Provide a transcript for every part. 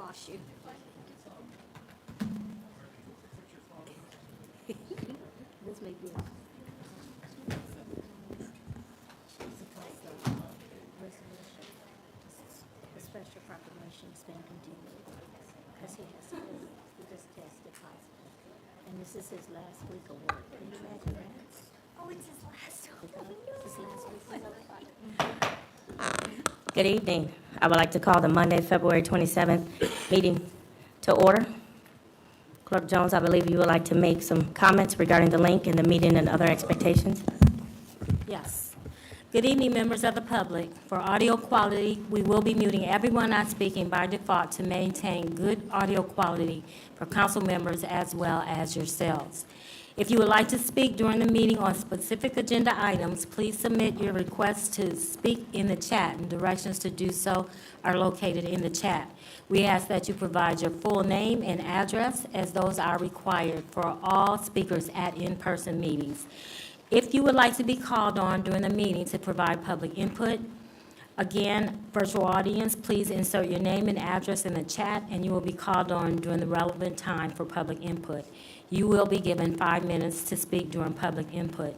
lost you. This may be. The special proclamation has been continued because he just tested positive. And this is his last week of work. Can you imagine that? Oh, it's his last one. His last week of work. Good evening. I would like to call the Monday, February 27th meeting to order. Clerk Jones, I believe you would like to make some comments regarding the link in the meeting and other expectations. Yes. Good evening, members of the public. For audio quality, we will be muting everyone not speaking by default to maintain good audio quality for council members as well as yourselves. If you would like to speak during the meeting on specific agenda items, please submit your request to speak in the chat, and directions to do so are located in the chat. We ask that you provide your full name and address, as those are required for all speakers at in-person meetings. If you would like to be called on during the meeting to provide public input, again, virtual audience, please insert your name and address in the chat, and you will be called on during the relevant time for public input. You will be given 5 minutes to speak during public input.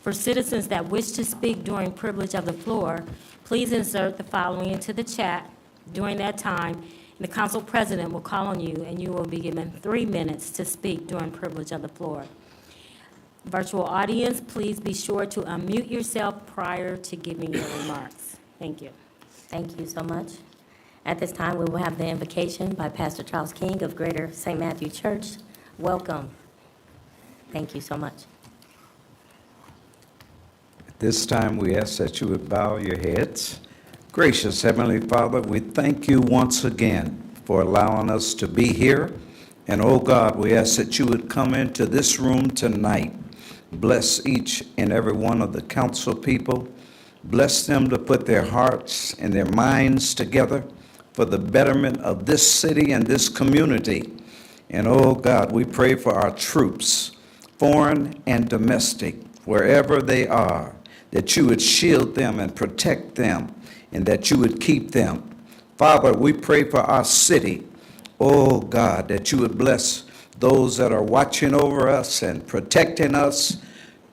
For citizens that wish to speak during privilege of the floor, please insert the following into the chat during that time, and the council president will call on you, and you will be given 3 minutes to speak during privilege of the floor. Virtual audience, please be sure to unmute yourself prior to giving your remarks. Thank you. Thank you so much. At this time, we will have the invocation by Pastor Charles King of Greater St. Matthew Church. Welcome. Thank you so much. At this time, we ask that you would bow your heads. Gracious Heavenly Father, we thank you once again for allowing us to be here. And oh God, we ask that you would come into this room tonight. Bless each and every one of the council people. Bless them to put their hearts and their minds together for the betterment of this city and this community. And oh God, we pray for our troops, foreign and domestic, wherever they are, that you would shield them and protect them, and that you would keep them. Father, we pray for our city. Oh God, that you would bless those that are watching over us and protecting us.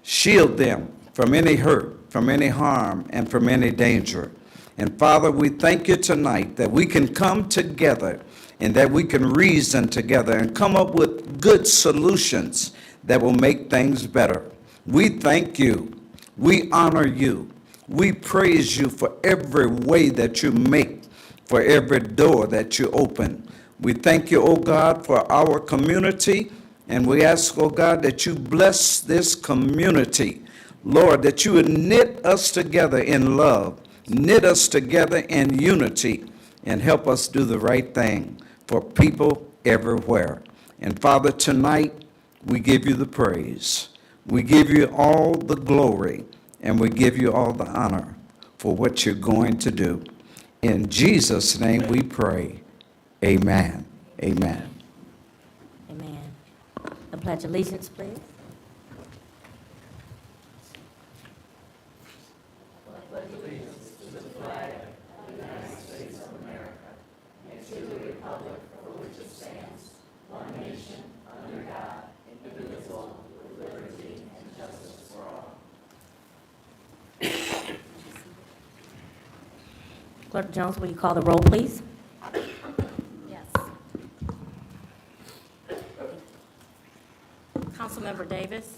Shield them from any hurt, from any harm, and from any danger. And Father, we thank you tonight that we can come together and that we can reason together and come up with good solutions that will make things better. We thank you. We honor you. We praise you for every way that you make, for every door that you open. We thank you, oh God, for our community, and we ask, oh God, that you bless this community. Lord, that you would knit us together in love, knit us together in unity, and help us do the right thing for people everywhere. And Father, tonight, we give you the praise. We give you all the glory, and we give you all the honor for what you're going to do. In Jesus' name we pray. Amen. Amen. Amen. The Pledge of Allegiance, please. Clerk Jones, will you call the roll, please? Yes. Councilmember Davis?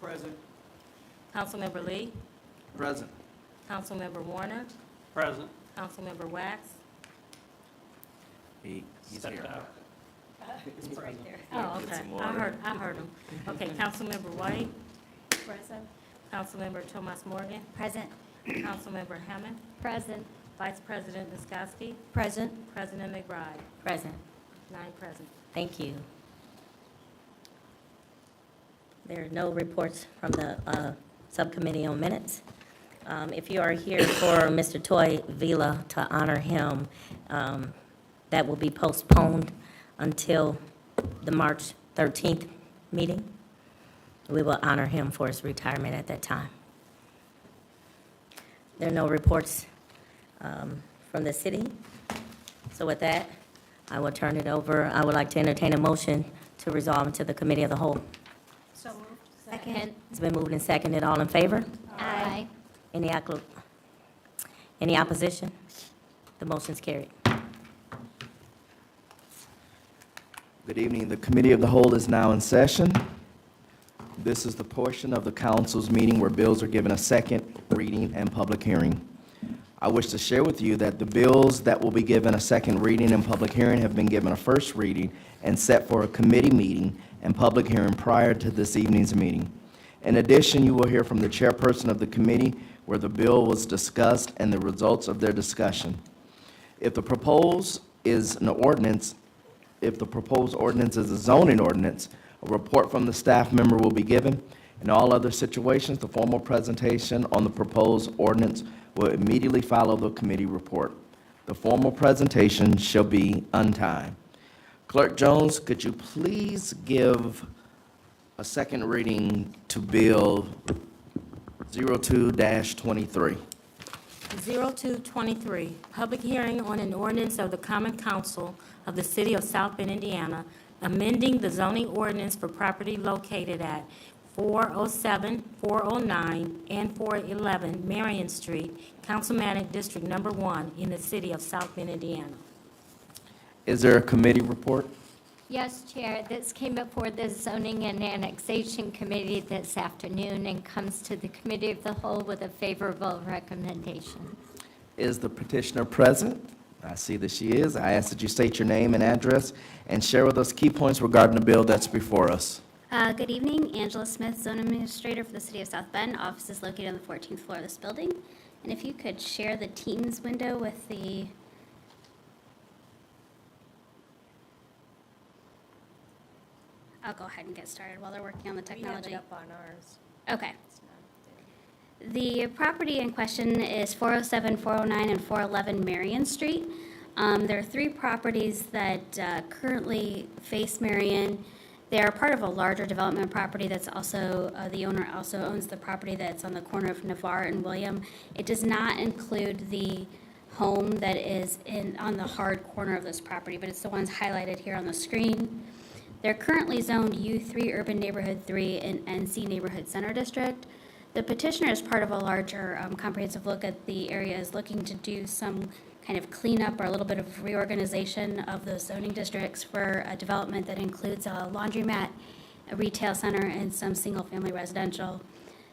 Present. Councilmember Lee? Present. Councilmember Warner? Present. Councilmember Wax? He's here. Oh, okay. I heard him. Okay, Councilmember White? Present. Councilmember Tomas Morgan? Present. Councilmember Hammond? Present. Vice President Niskoski? Present. President McBride? Present. 9 present. Thank you. There are no reports from the Subcommittee on Minutes. If you are here for Mr. Toy Vila to honor him, that will be postponed until the March 13th meeting. We will honor him for his retirement at that time. There are no reports from the city. So with that, I will turn it over. I would like to entertain a motion to resolve into the committee of the whole. So moved. Second. It's been moved and seconded. All in favor? Aye. Any opposition? The motion's carried. Good evening. The Committee of the Whole is now in session. This is the portion of the council's meeting where bills are given a second reading and public hearing. I wish to share with you that the bills that will be given a second reading and public hearing have been given a first reading and set for a committee meeting and public hearing prior to this evening's meeting. In addition, you will hear from the chairperson of the committee where the bill was discussed and the results of their discussion. If the proposed ordinance is a zoning ordinance, a report from the staff member will be given. In all other situations, the formal presentation on the proposed ordinance will immediately follow the committee report. The formal presentation shall be untimed. Clerk Jones, could you please give a second reading to Bill 02-23? 0223, public hearing on an ordinance of the Common Council of the City of South Bend, Indiana, amending the zoning ordinance for property located at 407, 409, and 411 Marion Street, Councilmanic District Number 1 in the City of South Bend, Indiana. Is there a committee report? Yes, Chair, this came before the Zoning and Annexation Committee this afternoon and comes to the Committee of the Whole with a favorable recommendation. Is the petitioner present? I see that she is. I ask that you state your name and address and share with us key points regarding the bill that's before us. Good evening, Angela Smith, Zone Administrator for the City of South Bend. Office is located on the 14th floor of this building. And if you could share the Teams window with the... I'll go ahead and get started while they're working on the technology. We have it up on ours. Okay. The property in question is 407, 409, and 411 Marion Street. There are three properties that currently face Marion. They are part of a larger development property that's also, the owner also owns the property that's on the corner of Navarre and William. It does not include the home that is on the hard corner of this property, but it's the ones highlighted here on the screen. They're currently zoned U3 Urban Neighborhood 3 and NC Neighborhood Center District. The petitioner, as part of a larger comprehensive look at the area, is looking to do some kind of cleanup or a little bit of reorganization of those zoning districts for a development that includes a laundromat, a retail center, and some single-family residential.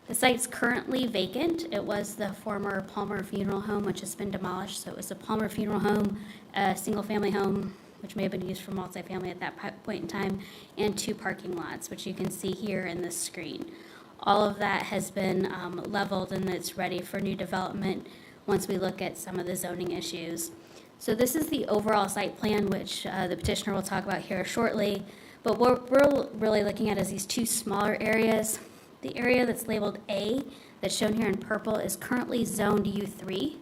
The site's currently vacant. It was the former Palmer Funeral Home, which has been demolished. So it was a Palmer Funeral Home, a single-family home, which may have been used for multifamily at that point in time, and two parking lots, which you can see here in this screen. All of that has been leveled and it's ready for new development once we look at some of the zoning issues. So this is the overall site plan, which the petitioner will talk about here shortly. But what we're really looking at is these two smaller areas. The area that's labeled A, that's shown here in purple, is currently zoned U3.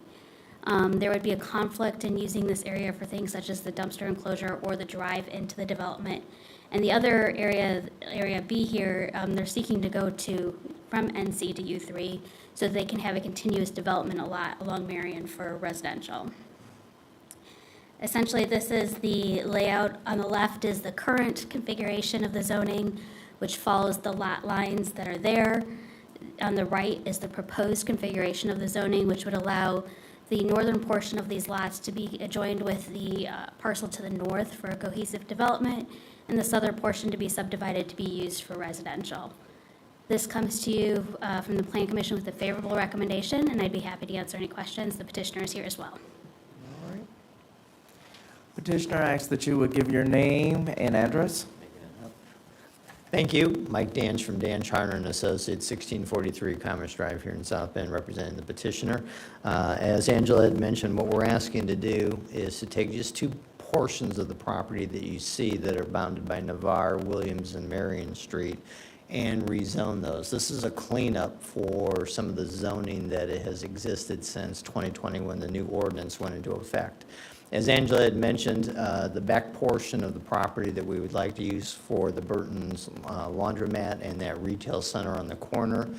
There would be a conflict in using this area for things such as the dumpster enclosure or the drive into the development. And the other area, Area B here, they're seeking to go from NC to U3 so that they can have a continuous development along Marion for residential. Essentially, this is the layout. On the left is the current configuration of the zoning, which follows the lot lines that are there. On the right is the proposed configuration of the zoning, which would allow the northern portion of these lots to be adjoined with the parcel to the north for a cohesive development, and the southern portion to be subdivided to be used for residential. This comes to you from the Plan Commission with a favorable recommendation, and I'd be happy to answer any questions. The petitioner is here as well. All right. Petitioner, I ask that you would give your name and address. Thank you. Mike Danch from Dan Charner and Associates, 1643 Commerce Drive here in South Bend, representing the petitioner. As Angela had mentioned, what we're asking to do is to take just two portions of the property that you see that are bounded by Navarre, Williams, and Marion Street and rezone those. This is a cleanup for some of the zoning that has existed since 2020 when the new ordinance went into effect. As Angela had mentioned, the back portion of the property that we would like to use for the Burton's laundromat and that retail center on the corner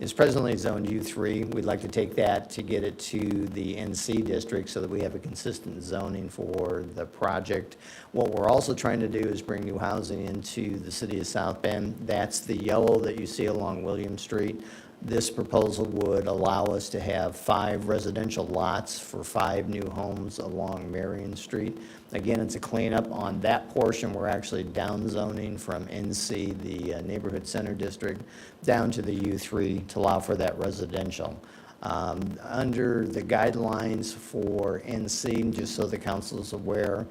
is presently zoned U3. We'd like to take that to get it to the NC district so that we have a consistent zoning for the project. What we're also trying to do is bring new housing into the city of South Bend. That's the yellow that you see along William Street. This proposal would allow us to have 5 residential lots for 5 new homes along Marion Street. Again, it's a cleanup on that portion. We're actually down zoning from NC, the Neighborhood Center District, down to the U3 to allow for that residential. Under the guidelines for NC, just so the council is aware,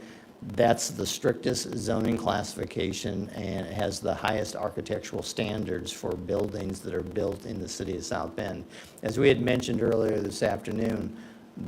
that's the strictest zoning classification, and it has the highest architectural standards for buildings that are built in the city of South Bend. As we had mentioned earlier this afternoon,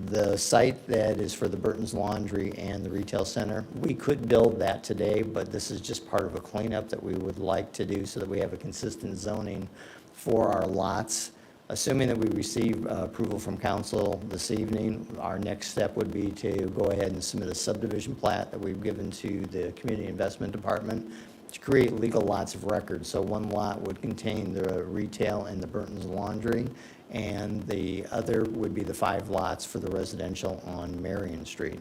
the site that is for the Burton's Laundry and the retail center, we could build that today, but this is just part of a cleanup that we would like to do so that we have a consistent zoning for our lots. Assuming that we receive approval from council this evening, our next step would be to go ahead and submit a subdivision plat that we've given to the Community Investment Department to create legal lots of record. So one lot would contain the retail and the Burton's Laundry, and the other would be the 5 lots for the residential on Marion Street.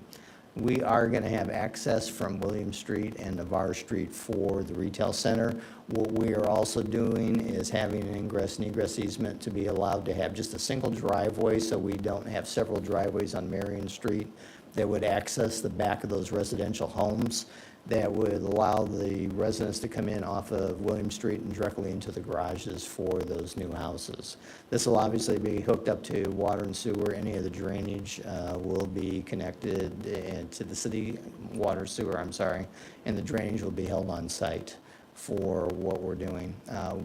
We are going to have access from William Street and Navarre Street for the retail center. What we are also doing is having an ingress and egress easement to be allowed to have just a single driveway, so we don't have several driveways on Marion Street that would access the back of those residential homes. That would allow the residents to come in off of William Street and directly into the garages for those new houses. This will obviously be hooked up to water and sewer. Any of the drainage will be connected to the city water sewer, and the drainage will be held on site for what we're doing.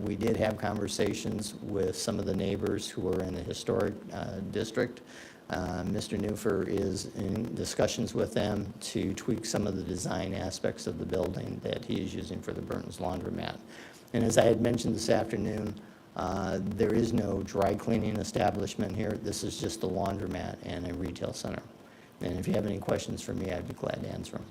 We did have conversations with some of the neighbors who are in the historic district. Mr. Newfer is in discussions with them to tweak some of the design aspects of the building that he is using for the Burton's Laundromat. And as I had mentioned this afternoon, there is no dry cleaning establishment here. This is just a laundromat and a retail center. And if you have any questions for me, I'd be glad to answer them.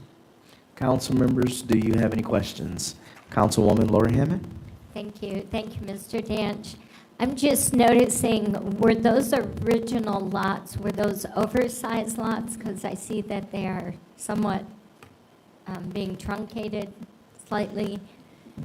Council members, do you have any questions? Councilwoman Lori Hammond? Thank you, Mr. Danch. I'm just noticing, were those original lots, were those oversized lots? Because I see that they are somewhat being truncated slightly.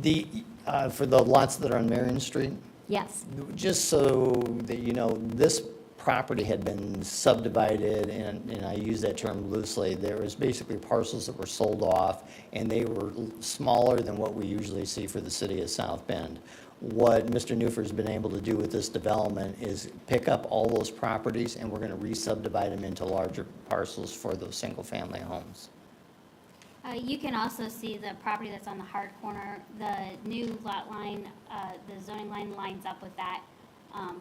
For the lots that are on Marion Street, Yes, just so that you know, this property had been subdivided, and I use that term loosely. There was basically parcels that were sold off, and they were smaller than what we usually see for the city of South Bend. What Mr. Newfer's been able to do with this development is pick up all those properties, and we're going to re-subdivide them into larger parcels for those single-family homes. You can also see the property that's on the hard corner. The new lot line, the zoning line lines up with that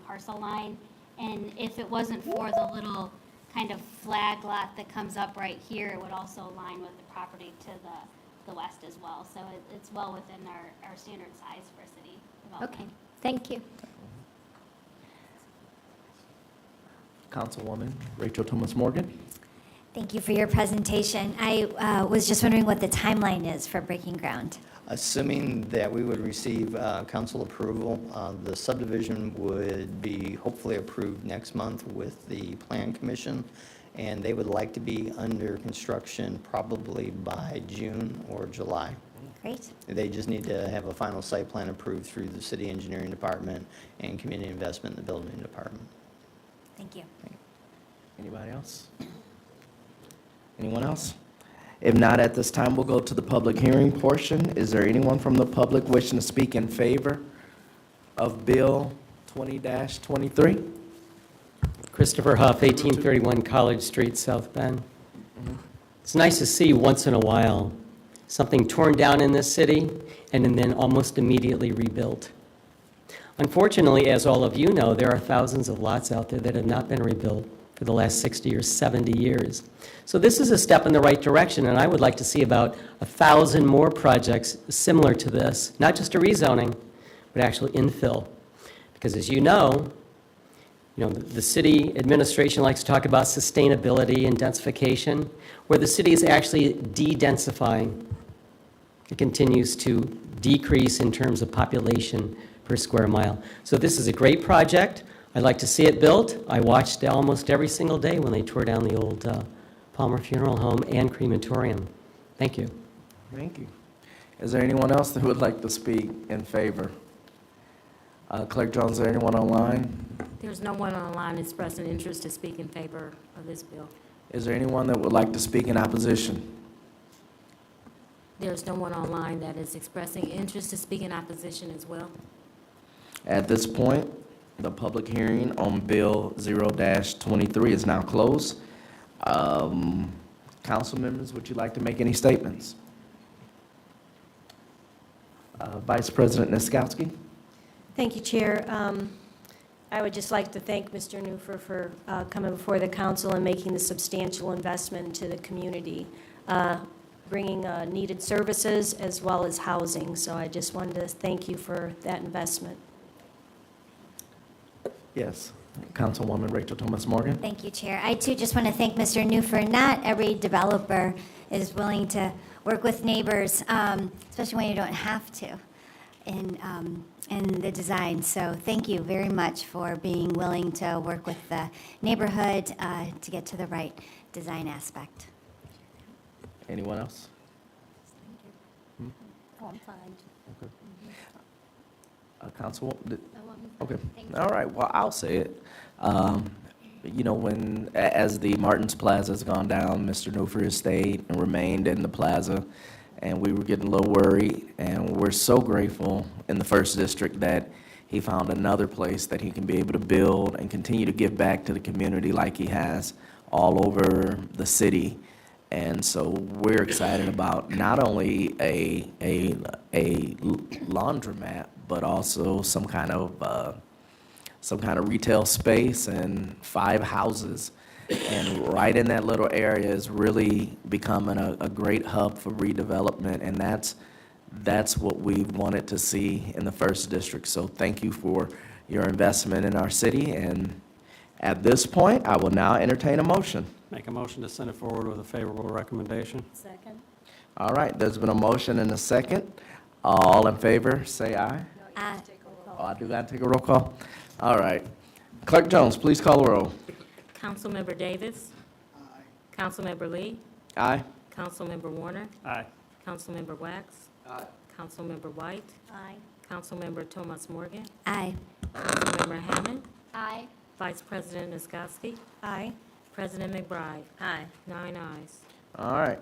parcel line. And if it wasn't for the little kind of flag lot that comes up right here, it would also align with the property to the west as well. So it's well within our standard size for city development. okay, thank you. Councilwoman Rachel Thomas Morgan? Thank you for your presentation. I was just wondering what the timeline is for breaking ground. Assuming that we would receive council approval, the subdivision would be hopefully approved next month with the Plan Commission, and they would like to be under construction probably by June or July. Great. They just need to have a final site plan approved through the city engineering department and community investment in the building department. Thank you. Anybody else? Anyone else? If not, at this time, we'll go to the public hearing portion. Is there anyone from the public wishing to speak in favor of Bill 20-23? Christopher Huff, 1831 College Street, South Bend. It's nice to see once in a while something torn down in this city and then almost immediately rebuilt. Unfortunately, as all of you know, there are thousands of lots out there that have not been rebuilt for the last 60 or 70 years. So this is a step in the right direction, and I would like to see about 1,000 more projects similar to this, not just a rezoning, but actually infill. Because as you know, the city administration likes to talk about sustainability and densification, where the city is actually de-densifying. It continues to decrease in terms of population per square mile. So this is a great project. I'd like to see it built. I watched almost every single day when they tore down the old Palmer Funeral Home and crematorium. Thank you. Thank you. Is there anyone else that would like to speak in favor? Clerk Jones, is there anyone online? There's no one online expressing interest to speak in favor of this bill. Is there anyone that would like to speak in opposition? There's no one online that is expressing interest to speak in opposition as well. At this point, the public hearing on Bill 0-23 is now closed. Council members, would you like to make any statements? Vice President Niskowski? Thank you, Chair. I would just like to thank Mr. Newfer for coming before the council and making the substantial investment into the community, bringing needed services as well as housing. So I just wanted to thank you for that investment. Yes. Councilwoman Rachel Thomas Morgan? Thank you, Chair. I too just want to thank Mr. Newfer. Not every developer is willing to work with neighbors, especially when you don't have to in the design. So thank you very much for being willing to work with the neighborhood to get to the right design aspect. Anyone else? Oh, I'm fine. Councilwoman? Oh, Okay, Thank you. all right, well, I'll say it. You know, as the Martins Plaza has gone down, Mr. Newfer has stayed and remained in the plaza, and we were getting a little worried, and we're so grateful in the First District that he found another place that he can be able to build and continue to give back to the community like he has all over the city. And so we're excited about not only a laundromat, but also some kind of retail space and 5 houses. And right in that little area is really becoming a great hub for redevelopment, and that's what we wanted to see in the First District. So thank you for your investment in our city, and at this point, I will now entertain a motion. Make a motion to send it forward with a favorable recommendation. Second. All right, there's been a motion and a second. All in favor, say aye. Aye. Oh, I do gotta take a roll call? All right. Clerk Jones, please call the roll. Councilmember Davis? Aye. Councilmember Lee? Aye. Councilmember Warner? Aye. Councilmember Wax? Aye. Councilmember White? Aye. Councilmember Thomas Morgan? Aye. Councilmember Hammond? Aye. Vice President Niskowski? Aye. President McBride? Aye. 9 ayes. All right.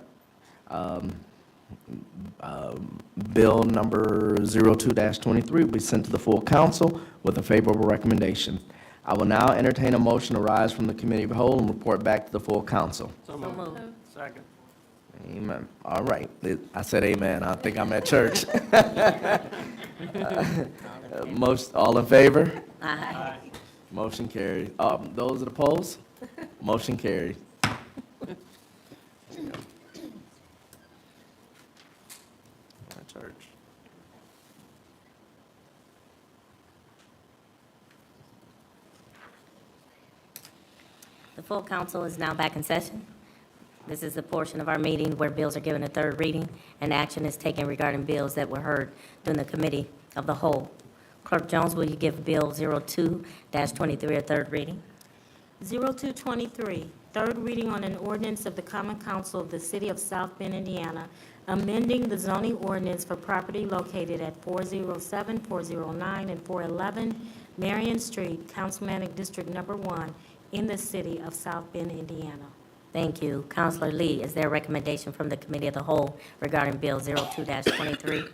Bill number 02-23 will be sent to the full council with a favorable recommendation. I will now entertain a motion to rise from the committee of the whole and report back to the full council. So moved. Second. Amen. All right. I said amen. I think I'm at church. Most, all in favor? Aye. Motion carried. Those that oppose? Motion carried. Church. The full council is now back in session. This is the portion of our meeting where bills are given a third reading and action is taken regarding bills that were heard during the committee of the whole. Clerk Jones, will you give Bill 02-23 a third reading? 0223, third reading on an ordinance of the Common Council of the City of South Bend, Indiana, amending the zoning ordinance for property located at 407, 409, and 411 Marion Street, Councilmanic District Number 1, in the city of South Bend, Indiana. Thank you. Counselor Lee, is there a recommendation from the committee of the whole regarding Bill 02-23?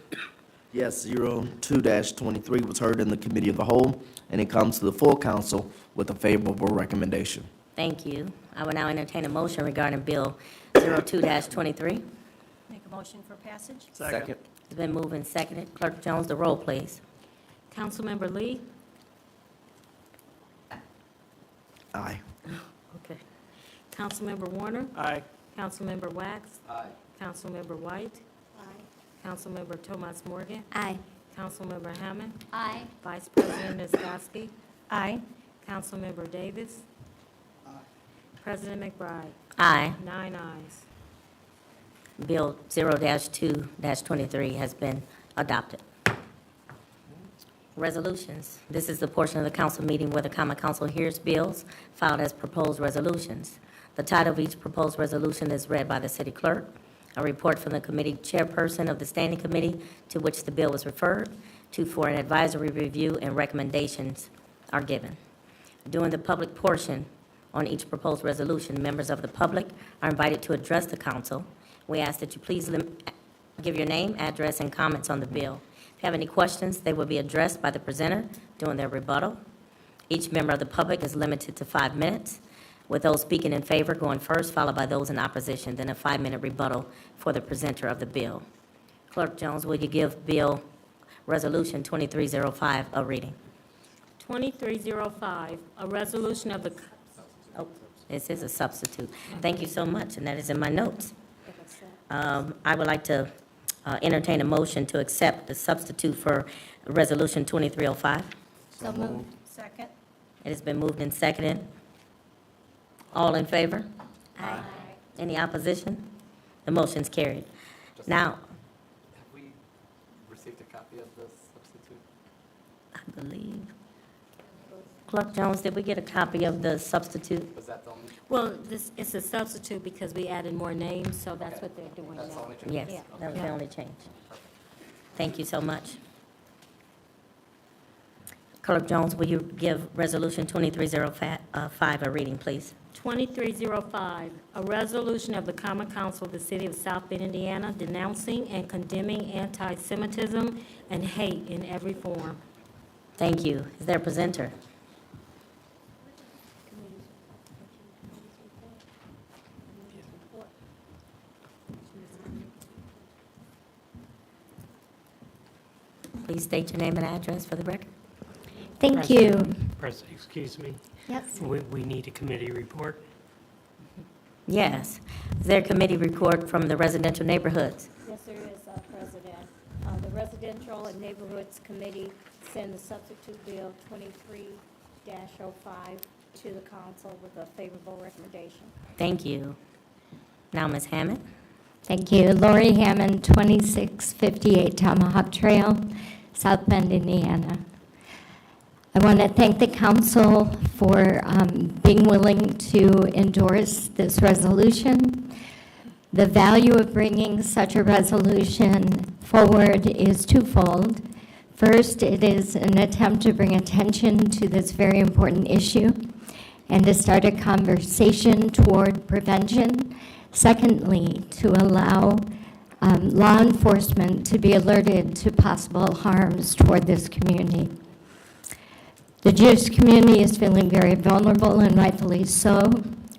Yes, 02-23 was heard in the committee of the whole, and it comes to the full council with a favorable recommendation. Thank you. I will now entertain a motion regarding Bill 02-23. Make a motion for passage? Second. It's been moved and seconded. Clerk Jones, the roll, please. Councilmember Lee? Aye. Okay. Councilmember Warner? Aye. Councilmember Wax? Aye. Councilmember White? Councilmember Thomas Morgan? Aye. Councilmember Hammond? Aye. Vice President Niskowski? Aye. Councilmember Davis? President McBride? Aye. 9 ayes. Bill 0-2-23 has been adopted. Resolutions. This is the portion of the council meeting where the common council hears bills filed as proposed resolutions. The title of each proposed resolution is read by the city clerk. A report from the committee chairperson of the standing committee to which the bill was referred to for an advisory review and recommendations are given. During the public portion on each proposed resolution, members of the public are invited to address the council. We ask that you please give your name, address, and comments on the bill. If you have any questions, they will be addressed by the presenter during their rebuttal. Each member of the public is limited to 5 minutes, with those speaking in favor going first, followed by those in opposition, then a 5-minute rebuttal for the presenter of the bill. Clerk Jones, will you give Bill Resolution 2305 a reading? 2305, a resolution of the, Oh, this is a substitute. Thank you so much, and that is in my notes. I would like to entertain a motion to accept the substitute for Resolution 2305. So moved. Second. It has been moved and seconded. All in favor? Aye. Any opposition? The motion's carried. Now, Have we received a copy of the substitute? I believe, Clerk Jones, did we get a copy of the substitute? Was that the only? well, this, it's a substitute because we added more names, so that's what they're doing That's the now. only change? Yes, that was the only change. Thank you so much. Clerk Jones, will you give Resolution 2305 a reading, please? 2305, a resolution of the Common Council of the City of South Bend, Indiana, denouncing and condemning anti-Semitism and hate in every form. Thank you. Is there a presenter? Please state your name and address for the record. Thank you. Excuse me, Yes. we need a committee report. Yes. Is there a committee report from the residential neighborhoods? Yes, there is, President. The Residential and Neighborhoods Committee sent the substitute bill 23-05 to the council with a favorable recommendation. Thank you. Now, Ms. Hammond. Thank you. Lori Hammond, 2658 Tomahawk Trail, South Bend, Indiana. I want to thank the council for being willing to endorse this resolution. The value of bringing such a resolution forward is twofold. First, it is an attempt to bring attention to this very important issue and to start a conversation toward prevention. Secondly, to allow law enforcement to be alerted to possible harms toward this community. The Jewish community is feeling very vulnerable, and rightfully so.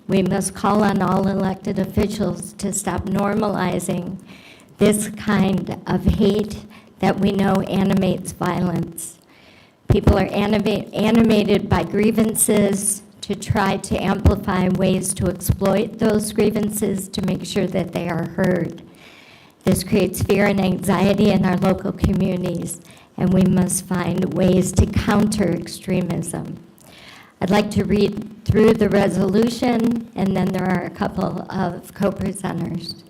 We must call on all elected officials to stop normalizing this kind of hate that we know animates violence. People are animated by grievances to try to amplify ways to exploit those grievances to make sure that they are heard. This creates fear and anxiety in our local communities, and we must find ways to counter extremism. I'd like to read through the resolution, and then there are a couple of co-presenters.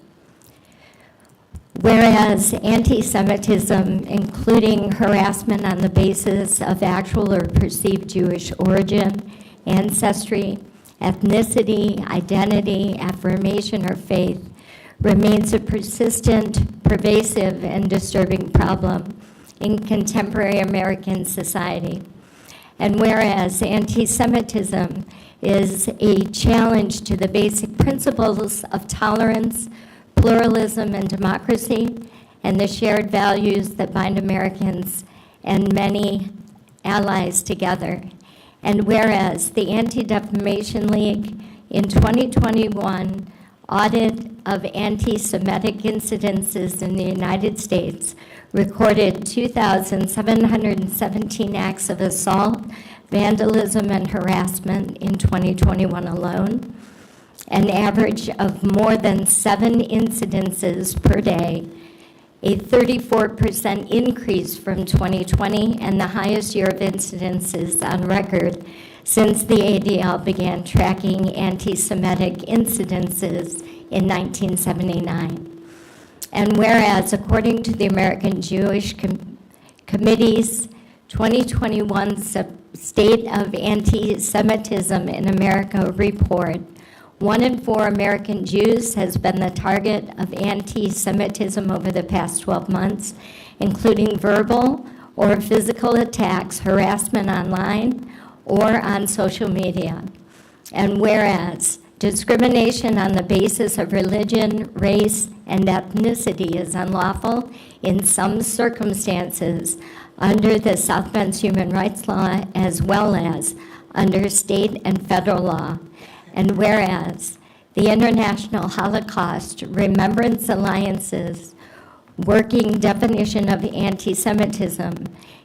Whereas anti-Semitism, including harassment on the basis of actual or perceived Jewish origin, ancestry, ethnicity, identity, affirmation, or faith, remains a persistent, pervasive, and disturbing problem in contemporary American society. And whereas anti-Semitism is a challenge to the basic principles of tolerance, pluralism, and democracy, and the shared values that bind Americans and many allies together. And whereas the Anti-Defamation League in 2021 audit of anti-Semitic incidences in the United States recorded 2,717 acts of assault, vandalism, and harassment in 2021 alone, an average of more than 7 incidences per day, a 34% increase from 2020, and the highest year of incidences on record since the ADL began tracking anti-Semitic incidences in 1979. And whereas, according to the American Jewish Committee's 2021 State of Anti-Semitism in America report. 1 in 4 American Jews has been the target of anti-Semitism over the past 12 months, including verbal or physical attacks, harassment online, or on social media. And whereas discrimination on the basis of religion, race, and ethnicity is unlawful in some circumstances under the South Bend's human rights law as well as under state and federal law. And whereas the International Holocaust Remembrance Alliance's working definition of anti-Semitism,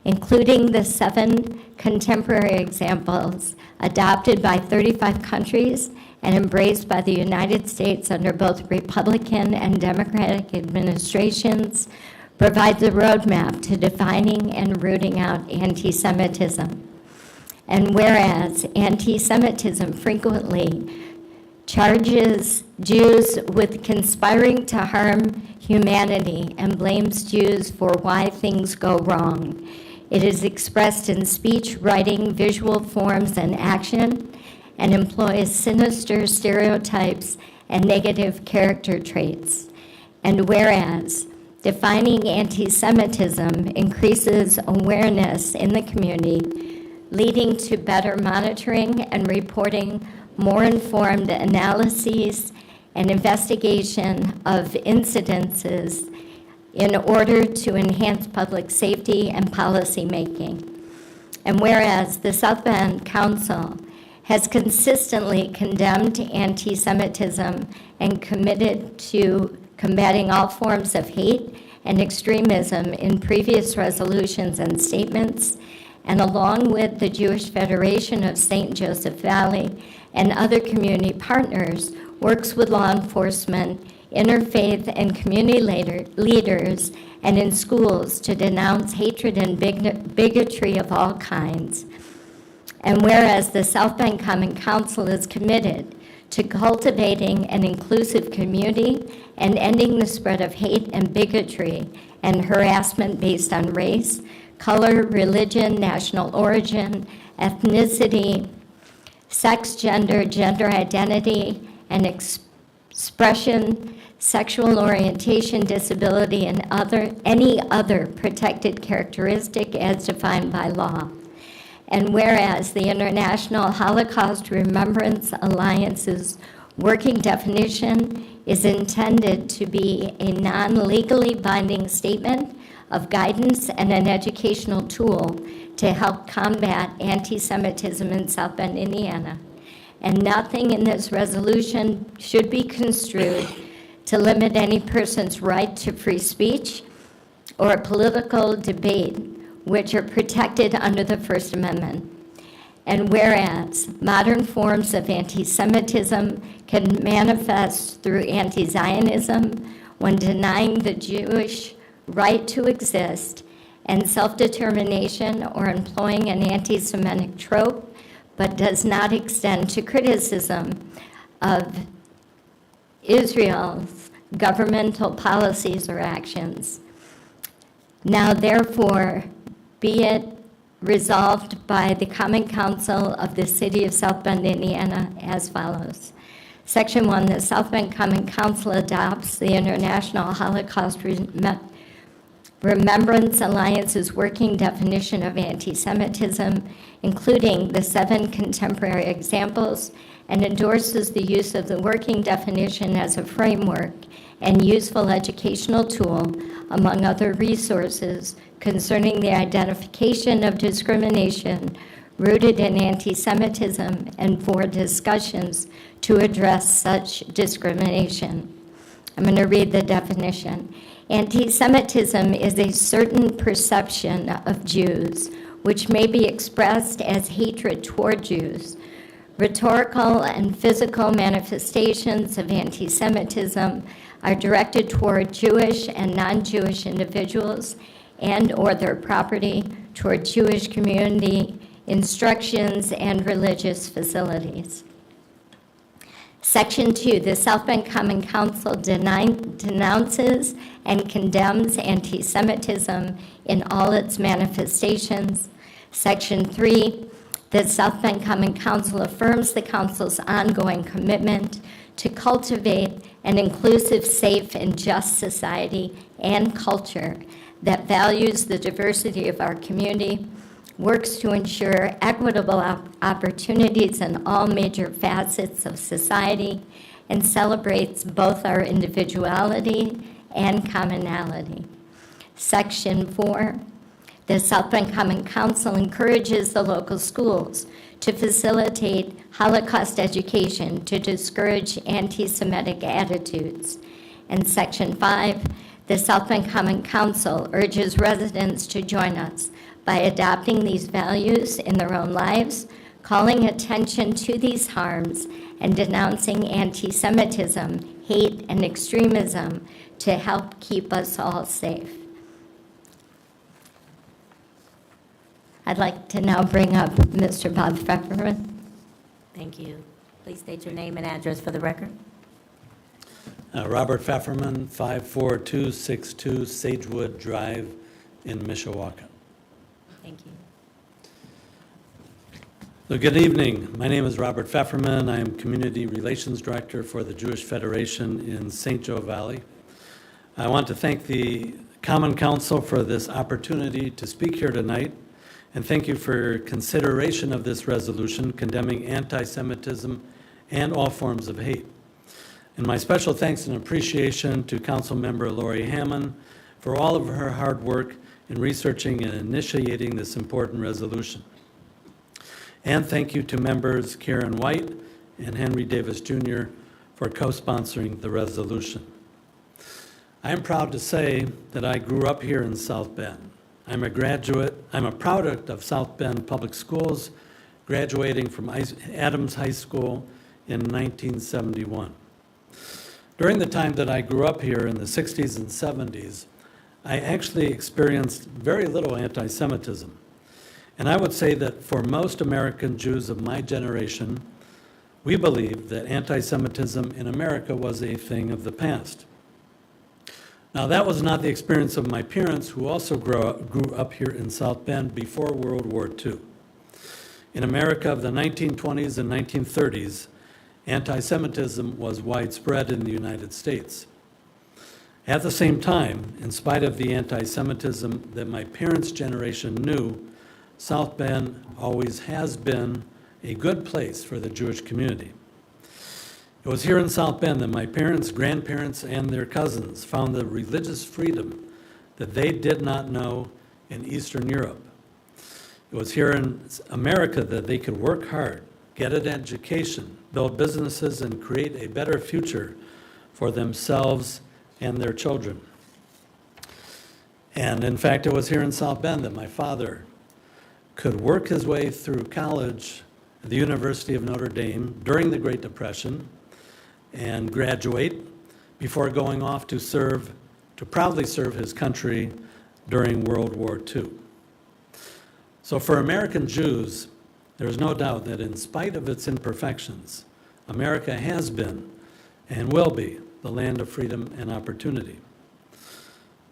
including the 7 contemporary examples adopted by 35 countries and embraced by the United States under both Republican and Democratic administrations, provides a roadmap to defining and rooting out anti-Semitism. And whereas anti-Semitism frequently charges Jews with conspiring to harm humanity and blames Jews for why things go wrong, it is expressed in speech, writing, visual forms, and action, and employs sinister stereotypes and negative character traits. And whereas defining anti-Semitism increases awareness in the community, leading to better monitoring and reporting, more informed analyses and investigation of incidences in order to enhance public safety and policy making. And whereas the South Bend Council has consistently condemned anti-Semitism and committed to combating all forms of hate and extremism in previous resolutions and statements, and along with the Jewish Federation of St. Joseph Valley and other community partners, works with law enforcement, interfaith and community leaders, and in schools to denounce hatred and bigotry of all kinds. And whereas the South Bend Common Council is committed to cultivating an inclusive community and ending the spread of hate and bigotry and harassment based on race, color, religion, national origin, ethnicity, sex, gender, gender identity, and expression, sexual orientation, disability, and any other protected characteristic as defined by law. And whereas the International Holocaust Remembrance Alliance's working definition is intended to be a non-legally binding statement of guidance and an educational tool to help combat anti-Semitism in South Bend, Indiana. And nothing in this resolution should be construed to limit any person's right to free speech or political debate, which are protected under the First Amendment. And whereas modern forms of anti-Semitism can manifest through anti-Zionism when denying the Jewish right to exist and self-determination or employing an anti-Semitic trope, but does not extend to criticism of Israel's governmental policies or actions. Now therefore, be it resolved by the Common Council of the City of South Bend, Indiana, as follows. Section 1, the South Bend Common Council adopts the International Holocaust Remembrance Alliance's working definition of anti-Semitism, including the 7 contemporary examples, and endorses the use of the working definition as a framework and useful educational tool, among other resources, concerning the identification of discrimination rooted in anti-Semitism and for discussions to address such discrimination. I'm going to read the definition. Anti-Semitism is a certain perception of Jews, which may be expressed as hatred toward Jews. Rhetorical and physical manifestations of anti-Semitism are directed toward Jewish and non-Jewish individuals and/or their property, toward Jewish community, instructions, and religious facilities. Section 2, the South Bend Common Council denounces and condemns anti-Semitism in all its manifestations. Section 3, the South Bend Common Council affirms the council's ongoing commitment to cultivate an inclusive, safe, and just society and culture that values the diversity of our community, works to ensure equitable opportunities in all major facets of society, and celebrates both our individuality and commonality. Section 4, the South Bend Common Council encourages the local schools to facilitate Holocaust education to discourage anti-Semitic attitudes. And Section 5, the South Bend Common Council urges residents to join us by adopting these values in their own lives, calling attention to these harms, and denouncing anti-Semitism, hate, and extremism to help keep us all safe. I'd like to now bring up Mr. Bob Pfefferman. Thank you. Please state your name and address for the record. Robert Pfefferman, 54262 Sagewood Drive in Mishawaka. Thank you. So good evening. My name is Robert Pfefferman. I am Community Relations Director for the Jewish Federation in St. Joe Valley. I want to thank the Common Council for this opportunity to speak here tonight, and thank you for consideration of this resolution condemning anti-Semitism and all forms of hate. And my special thanks and appreciation to Councilmember Lori Hammond for all of her hard work in researching and initiating this important resolution. And thank you to members Karen White and Henry Davis Jr. for co-sponsoring the resolution. I am proud to say that I grew up here in South Bend. I'm a product of South Bend Public Schools, graduating from Adams High School in 1971. During the time that I grew up here in the 60s and 70s, I actually experienced very little anti-Semitism. And I would say that for most American Jews of my generation, we believed that anti-Semitism in America was a thing of the past. Now, that was not the experience of my parents, who also grew up here in South Bend before World War II. In America of the 1920s and 1930s, anti-Semitism was widespread in the United States. At the same time, in spite of the anti-Semitism that my parents' generation knew, South Bend always has been a good place for the Jewish community. It was here in South Bend that my parents, grandparents, and their cousins found the religious freedom that they did not know in Eastern Europe. It was here in America that they could work hard, get an education, build businesses, and create a better future for themselves and their children. And in fact, it was here in South Bend that my father could work his way through college at the University of Notre Dame during the Great Depression and graduate before going off to proudly serve his country during World War II. So for American Jews, there's no doubt that in spite of its imperfections, America has been and will be the land of freedom and opportunity.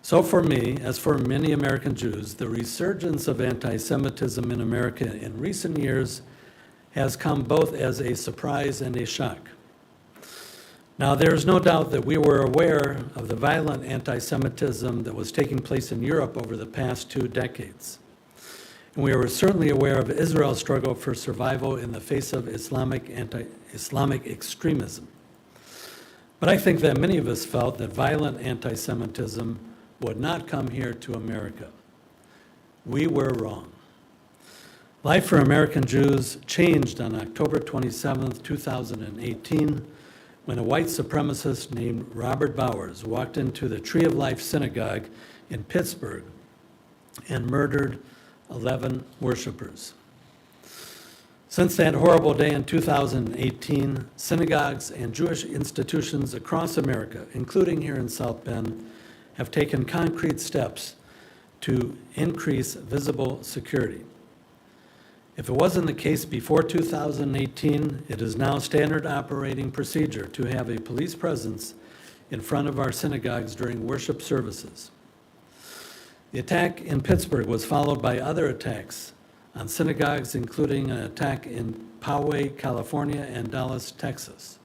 So for me, as for many American Jews, the resurgence of anti-Semitism in America in recent years has come both as a surprise and a shock. Now, there's no doubt that we were aware of the violent anti-Semitism that was taking place in Europe over the past 2 decades. And we were certainly aware of Israel's struggle for survival in the face of Islamic extremism. But I think that many of us felt that violent anti-Semitism would not come here to America. We were wrong. Life for American Jews changed on October 27, 2018, when a white supremacist named Robert Bowers walked into the Tree of Life Synagogue in Pittsburgh and murdered 11 worshipers. Since that horrible day in 2018, synagogues and Jewish institutions across America, including here in South Bend, have taken concrete steps to increase visible security. If it wasn't the case before 2018, it is now standard operating procedure to have a police presence in front of our synagogues during worship services. The attack in Pittsburgh was followed by other attacks on synagogues, including an attack in Poway, California, and Dallas, Texas.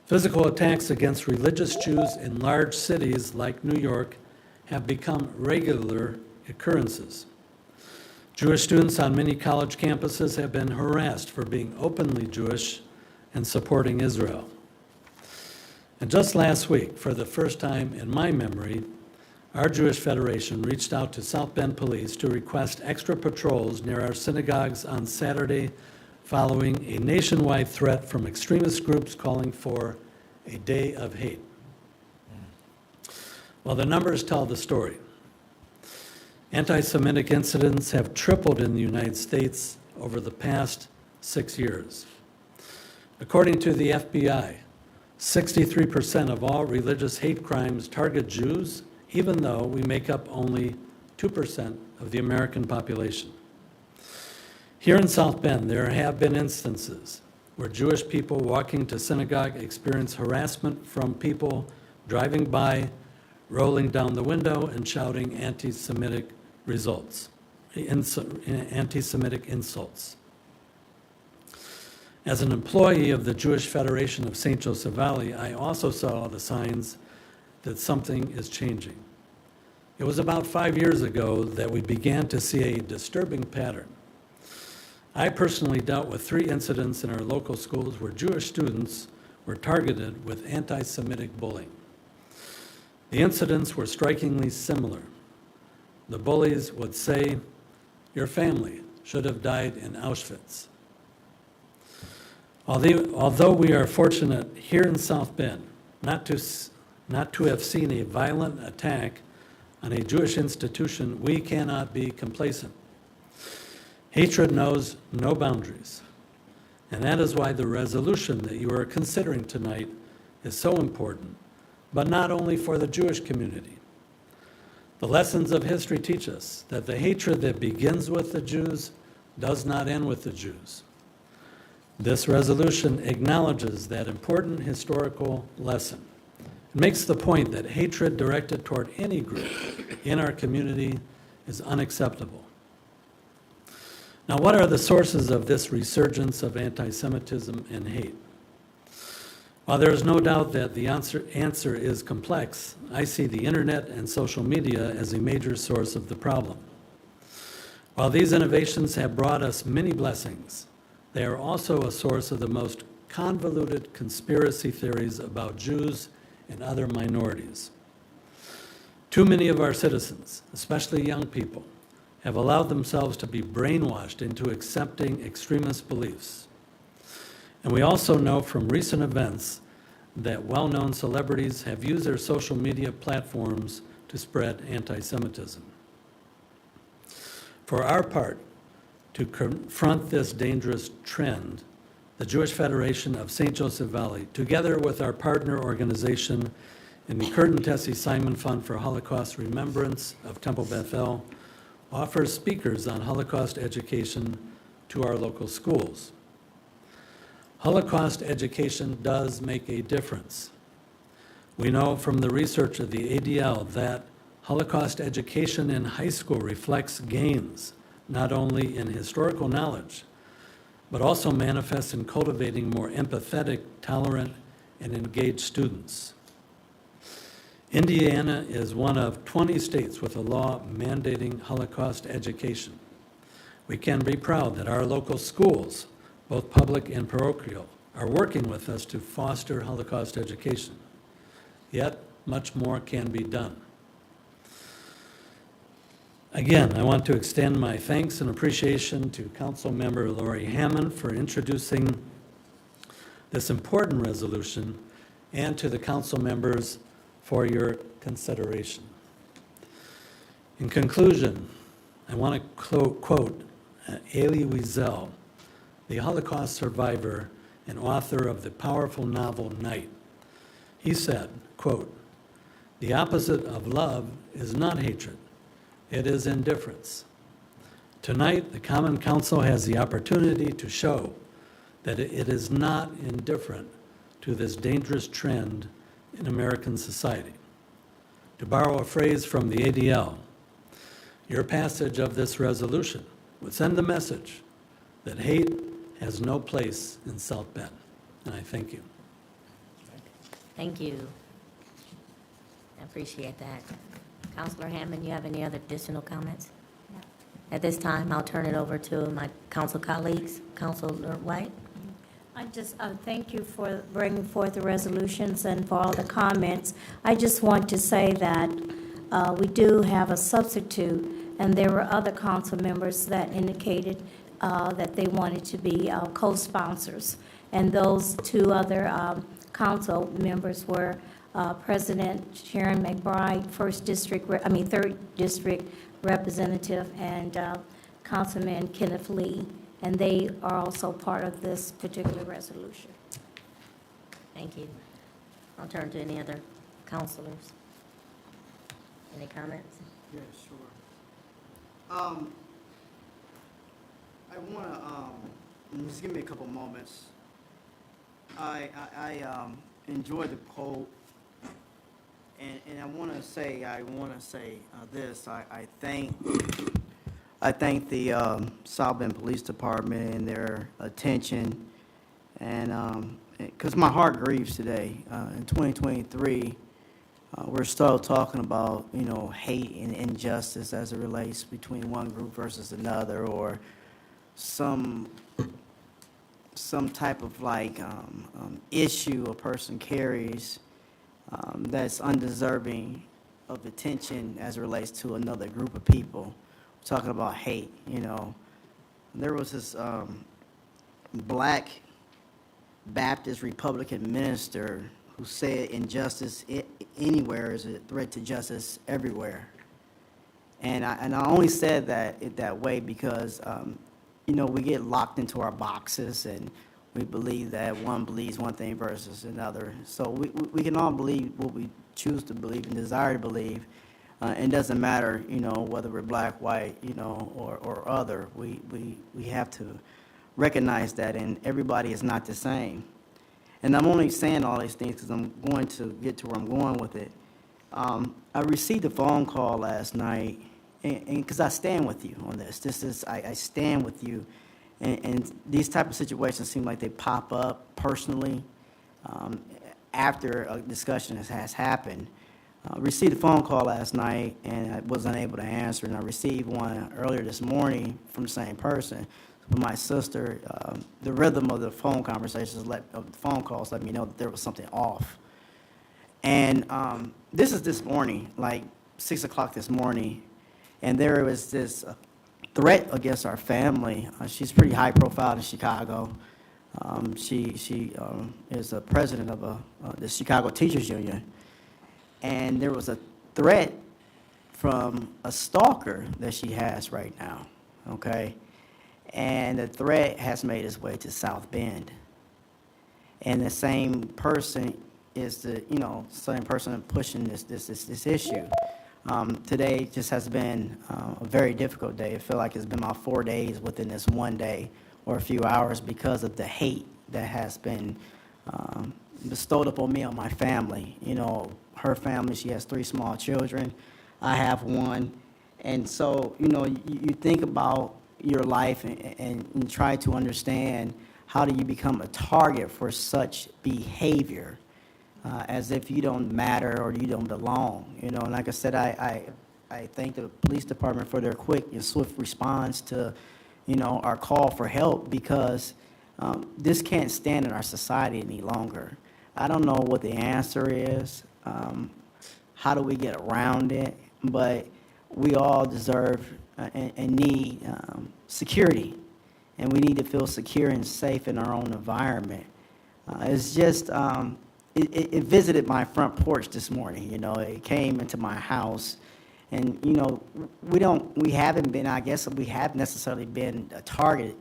Physical attacks against religious Jews in large cities like New York have become regular occurrences. Jewish students on many college campuses have been harassed for being openly Jewish and supporting Israel. And just last week, for the first time in my memory, our Jewish Federation reached out to South Bend Police to request extra patrols near our synagogues on Saturday following a nationwide threat from extremist groups calling for a day of hate. Well, the numbers tell the story. Anti-Semitic incidents have tripled in the United States over the past 6 years. According to the FBI, 63% of all religious hate crimes target Jews, even though we make up only 2% of the American population. Here in South Bend, there have been instances where Jewish people walking to synagogue experience harassment from people driving by, rolling down the window, and shouting anti-Semitic insults. As an employee of the Jewish Federation of St. Joseph Valley, I also saw the signs that something is changing. It was about 5 years ago that we began to see a disturbing pattern. I personally dealt with 3 incidents in our local schools where Jewish students were targeted with anti-Semitic bullying. The incidents were strikingly similar. The bullies would say, "Your family should have died in Auschwitz." Although we are fortunate here in South Bend not to have seen a violent attack on a Jewish institution, we cannot be complacent. Hatred knows no boundaries, and that is why the resolution that you are considering tonight is so important, but not only for the Jewish community. The lessons of history teach us that the hatred that begins with the Jews does not end with the Jews. This resolution acknowledges that important historical lesson. It makes the point that hatred directed toward any group in our community is unacceptable. Now, what are the sources of this resurgence of anti-Semitism and hate? While there is no doubt that the answer is complex, I see the internet and social media as a major source of the problem. While these innovations have brought us many blessings, they are also a source of the most convoluted conspiracy theories about Jews and other minorities. Too many of our citizens, especially young people, have allowed themselves to be brainwashed into accepting extremist beliefs. And we also know from recent events that well-known celebrities have used their social media platforms to spread anti-Semitism. For our part, to confront this dangerous trend, the Jewish Federation of St. Joseph Valley, together with our partner organization in the Kurt and Tessie Simon Fund for Holocaust Remembrance of Temple Bethel, offers speakers on Holocaust education to our local schools. Holocaust education does make a difference. We know from the research of the ADL that Holocaust education in high school reflects gains, not only in historical knowledge, but also manifests in cultivating more empathetic, tolerant, and engaged students. Indiana is one of 20 states with a law mandating Holocaust education. We can be proud that our local schools, both public and parochial, are working with us to foster Holocaust education. Yet, much more can be done. Again, I want to extend my thanks and appreciation to Councilmember Lori Hammond for introducing this important resolution, and to the council members for your consideration. In conclusion, I want to quote Elie Wiesel, the Holocaust survivor and author of the powerful novel Night. He said, quote, "The opposite of love is not hatred, it is indifference. Tonight, the Common Council has the opportunity to show that it is not indifferent to this dangerous trend in American society. To borrow a phrase from the ADL, your passage of this resolution would send the message that hate has no place in South Bend. And I thank you. Thank you. I appreciate that. Counselor Hammond, you have any other additional comments? At this time, I'll turn it over to my council colleagues. Counselor White? I just thank you for bringing forth the resolutions and for all the comments. I just want to say that we do have a substitute, and there were other council members that indicated that they wanted to be co-sponsors. And those two other council members were President Sharon McBride, Third District Representative, and Councilman Kenneth Lee. And they are also part of this particular resolution. Thank you. I'll turn to any other counselors. Any comments? Yeah, sure. I want to, just give me a couple moments. I enjoyed the quote, and I want to say this. I thank the South Bend Police Department and their attention, and because my heart grieves today. In 2023, we're still talking about, hate and injustice as it relates between one group versus another, or some type of issue a person carries that's undeserving of attention as it relates to another group of people. We're talking about hate. There was this black Baptist Republican minister who said injustice anywhere is a threat to justice everywhere. And I only said that way because we get locked into our boxes, and we believe that one believes one thing versus another. So we can all believe what we choose to believe and desire to believe. It doesn't matter, whether we're black, white, or other. We have to recognize that, and everybody is not the same. And I'm only saying all these things because I'm going to get to where I'm going with it. I received a phone call last night, and because I stand with you on this. I stand with you. And these type of situations seem like they pop up personally after a discussion has happened. Received a phone call last night, and I was unable to answer, and I received one earlier this morning from the same person. But my sister, the rhythm of the phone conversations, of the phone calls, let me know that there was something off. And this is this morning, like 6 o'clock this morning, and there was this threat against our family. She's pretty high profile in Chicago. She is a president of the Chicago Teachers Union. And there was a threat from a stalker that she has right now, okay? And the threat has made its way to South Bend. And the same person is the same person pushing this issue. Today just has been a very difficult day. I feel like it's been about 4 days within this one day or a few hours because of the hate that has been bestowed upon me and my family. Her family, she has 3 small children. I have 1. And so, you think about your life and try to understand how do you become a target for such behavior, as if you don't matter or you don't belong. And like I said, I thank the police department for their quick and swift response to, our call for help, because this can't stand in our society any longer. I don't know what the answer is. How do we get around it? But we all deserve and need security, and we need to feel secure and safe in our own environment. It's just, it visited my front porch this morning. It came into my house, and we haven't been, I guess we haven't necessarily been a target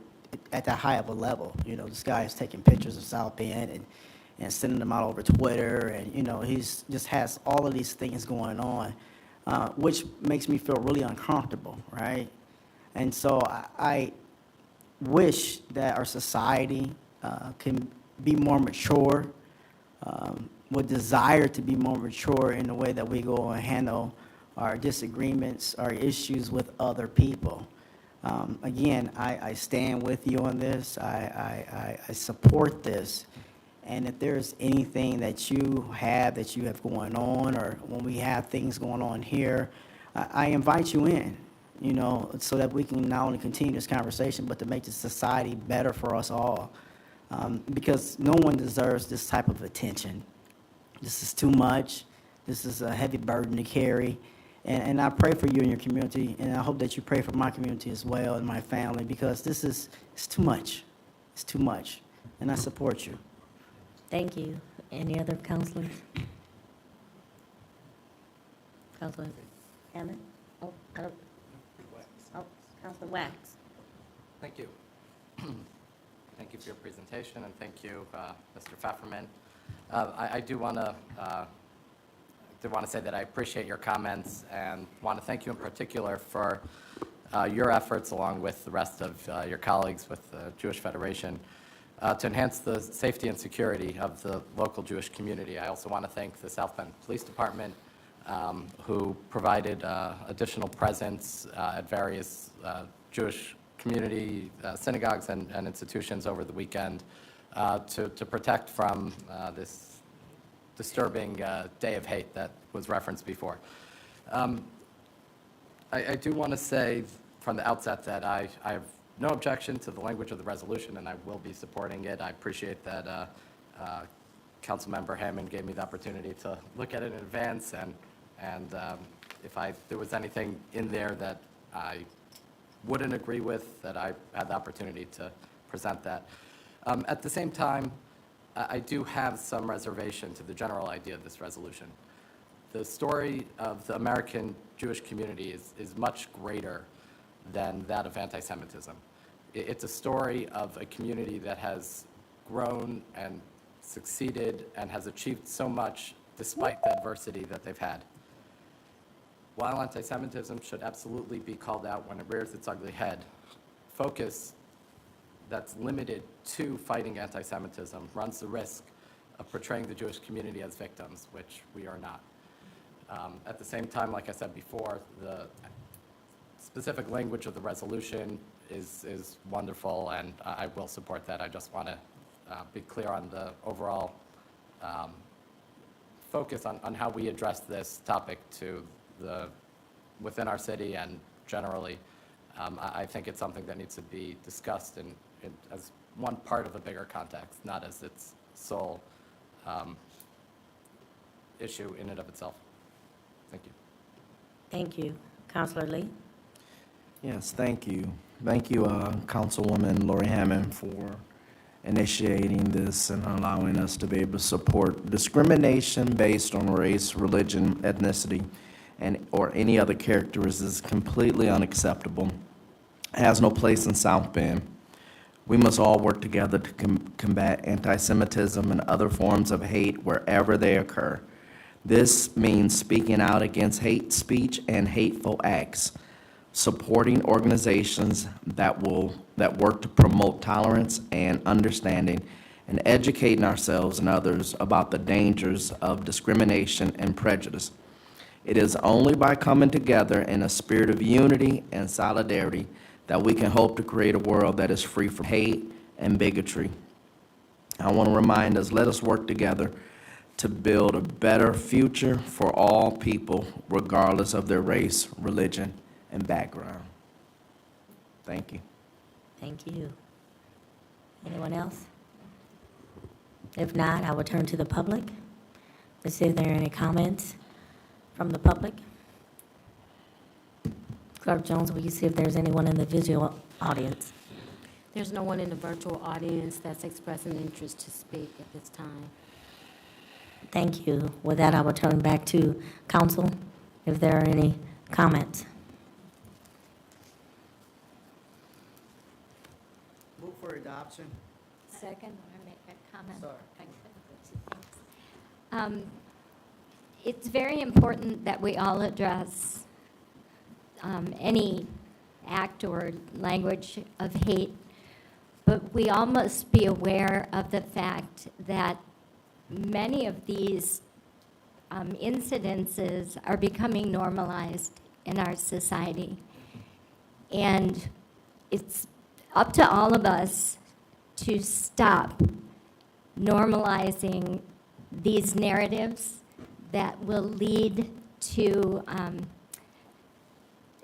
at that high of a level. This guy is taking pictures of South Bend and sending them out over Twitter, and he's just has all of these things going on, which makes me feel really uncomfortable, right? And so I wish that our society can be more mature, would desire to be more mature in the way that we go and handle our disagreements, our issues with other people. Again, I stand with you on this. I support this. And if there's anything that you have going on, or when we have things going on here, I invite you in, you know, so that we can not only continue this conversation, but to make the society better for us all. Because no one deserves this type of attention. This is too much. This is a heavy burden to carry. And I pray for you and your community, and I hope that you pray for my community as well and my family, because it's too much. It's too much. And I support you. Thank you. Any other counselors? Counselor Hammond? Oh, Counselor Wax. Thank you. Thank you for your presentation, and thank you, Mr. Pfefferman. I do want to say that I appreciate your comments, and want to thank you in particular for your efforts, along with the rest of your colleagues with the Jewish Federation, to enhance the safety and security of the local Jewish community. I also want to thank the South Bend Police Department, who provided additional presence at various Jewish community synagogues and institutions over the weekend to protect from this disturbing day of hate that was referenced before. I do want to say from the outset that I have no objection to the language of the resolution, and I will be supporting it. I appreciate that Councilmember Hammond gave me the opportunity to look at it in advance, and if there was anything in there that I wouldn't agree with, that I had the opportunity to present that. At the same time, I do have some reservation to the general idea of this resolution. The story of the American Jewish community is much greater than that of anti-Semitism. It's a story of a community that has grown and succeeded and has achieved so much despite the adversity that they've had. While anti-Semitism should absolutely be called out when it rears its ugly head, focus that's limited to fighting anti-Semitism runs the risk of portraying the Jewish community as victims, which we are not. At the same time, like I said before, the specific language of the resolution is wonderful, and I will support that. I just want to be clear on the overall focus on how we address this topic within our city and generally. I think it's something that needs to be discussed as one part of a bigger context, not as its sole issue in and of itself. Thank you. Thank you. Counselor Lee? Yes, thank you. Thank you, Councilwoman Lori Hammond, for initiating this and allowing us to be able to support discrimination based on race, religion, ethnicity, or any other characteristics is completely unacceptable. It has no place in South Bend. We must all work together to combat anti-Semitism and other forms of hate wherever they occur. This means speaking out against hate speech and hateful acts, supporting organizations that work to promote tolerance and understanding, and educating ourselves and others about the dangers of discrimination and prejudice. It is only by coming together in a spirit of unity and solidarity that we can hope to create a world that is free from hate and bigotry. I want to remind us, let us work together to build a better future for all people, regardless of their race, religion, and background. Thank you. Thank you. Anyone else? If not, I will turn to the public to see if there are any comments from the public. Clerk Jones, will you see if there's anyone in the visual audience? There's no one in the virtual audience that's expressing interest to speak at this time. Thank you. With that, I will turn back to council if there are any comments. Move for adoption. Second, I make a comment. Sorry. It's very important that we all address any act or language of hate, but we all must be aware of the fact that many of these incidences are becoming normalized in our society. And it's up to all of us to stop normalizing these narratives that will lead to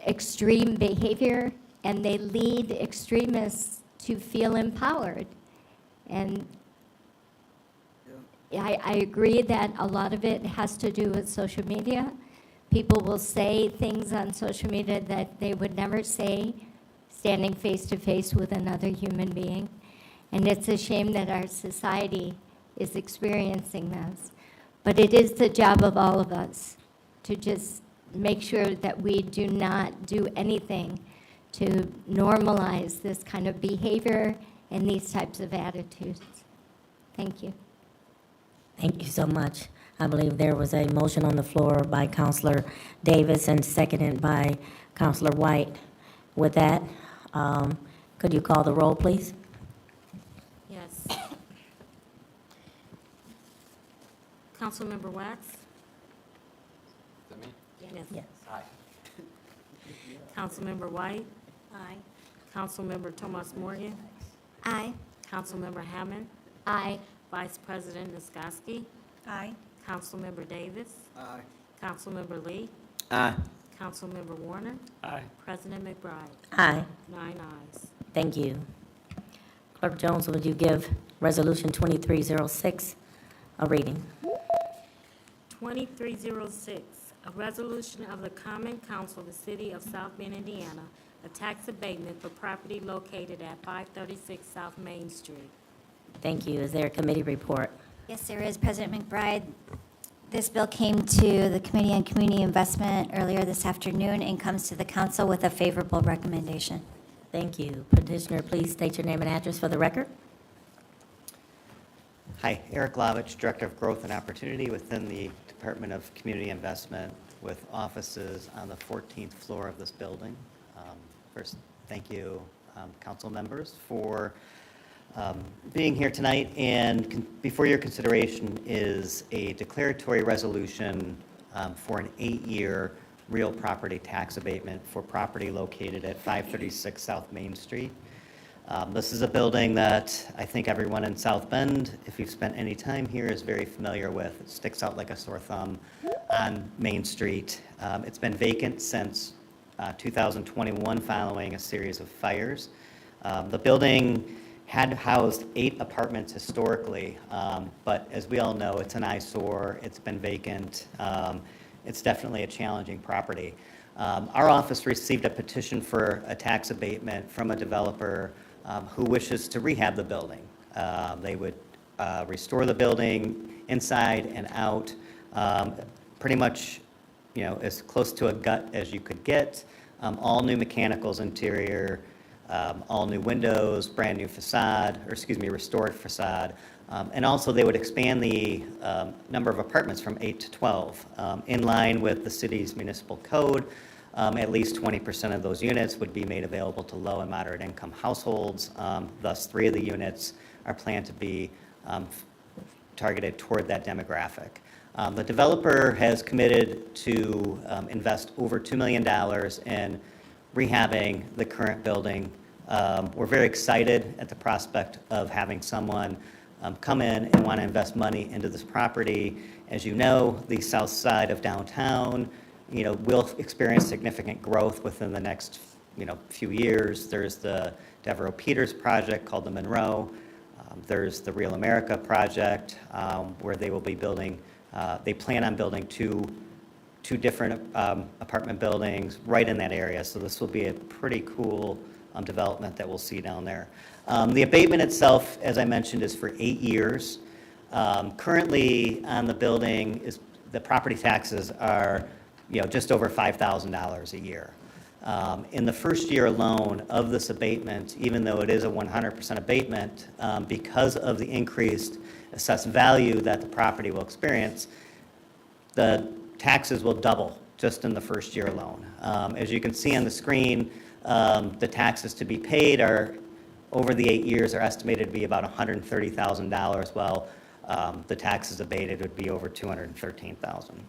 extreme behavior, and they lead extremists to feel empowered. And I agree that a lot of it has to do with social media. People will say things on social media that they would never say standing face to face with another human being. And it's a shame that our society is experiencing this. But it is the job of all of us to just make sure that we do not do anything to normalize this kind of behavior and these types of attitudes. Thank you. Thank you so much. I believe there was a motion on the floor by Counselor Davis and seconded by Counselor White. With that, could you call the roll, please? Yes. Councilmember Wax? Is that me? Yes. Aye. Councilmember White? Aye. Councilmember Tomas Morgan? Aye. Councilmember Hammond? Aye. Vice President Niskoski? Aye. Councilmember Davis? Aye. Councilmember Lee? Aye. Councilmember Warner? Aye. President McBride? Aye. 9 ayes. Thank you. Clerk Jones, would you give Resolution 2306 a reading? 2306, a resolution of the Common Council of the City of South Bend, Indiana, a tax abatement for property located at 536 South Main Street. Thank you. Is there a committee report? Yes, there is, President McBride. This bill came to the Committee on Community Investment earlier this afternoon and comes to the council with a favorable recommendation. Thank you. Petitioner, please state your name and address for the record. Hi, Eric Lovich, Director of Growth and Opportunity within the Department of Community Investment with offices on the 14th floor of this building. First, thank you, council members, for being here tonight. And before your consideration is a declaratory resolution for an 8-year real property tax abatement for property located at 536 South Main Street. This is a building that I think everyone in South Bend, if you've spent any time here, is very familiar with. It sticks out like a sore thumb on Main Street. It's been vacant since 2021 following a series of fires. The building had housed 8 apartments historically, but as we all know, it's an eyesore. It's been vacant. It's definitely a challenging property. Our office received a petition for a tax abatement from a developer who wishes to rehab the building. They would restore the building inside and out, pretty much, as close to a gut as you could get. All new mechanicals interior, all new windows, brand new facade, restored facade. And also they would expand the number of apartments from 8 to 12. In line with the city's municipal code, at least 20% of those units would be made available to low and moderate income households. Thus, 3 of the units are planned to be targeted toward that demographic. The developer has committed to invest over $2 million in rehabbing the current building. We're very excited at the prospect of having someone come in and want to invest money into this property. As you know, the south side of downtown, will experience significant growth within the next, few years. There's the Devereaux Peters project called the Monroe. There's the Real America project, where they will be building, they plan on building two different apartment buildings right in that area. So this will be a pretty cool development that we'll see down there. The abatement itself, as I mentioned, is for 8 years. Currently on the building, the property taxes are just over $5,000 a year. In the first year alone of this abatement, even though it is a 100% abatement, because of the increased assessed value that the property will experience, the taxes will double just in the first year alone. As you can see on the screen, The taxes to be paid are, over the 8 years, are estimated to be about $130,000, while the taxes abated would be over $213,000.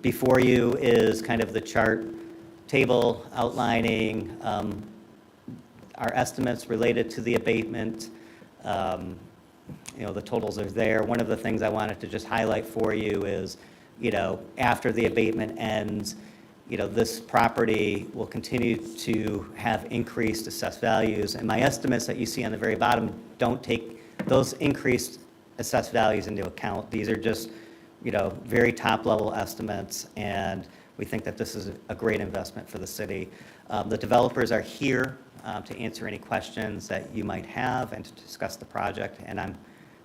Before you is kind of the chart table outlining our estimates related to the abatement. The totals are there. One of the things I wanted to just highlight for you is, after the abatement ends, this property will continue to have increased assessed values. And my estimates that you see on the very bottom don't take those increased assessed values into account. These are just, very top-level estimates, and we think that this is a great investment for the city. The developers are here to answer any questions that you might have and to discuss the project, and I'm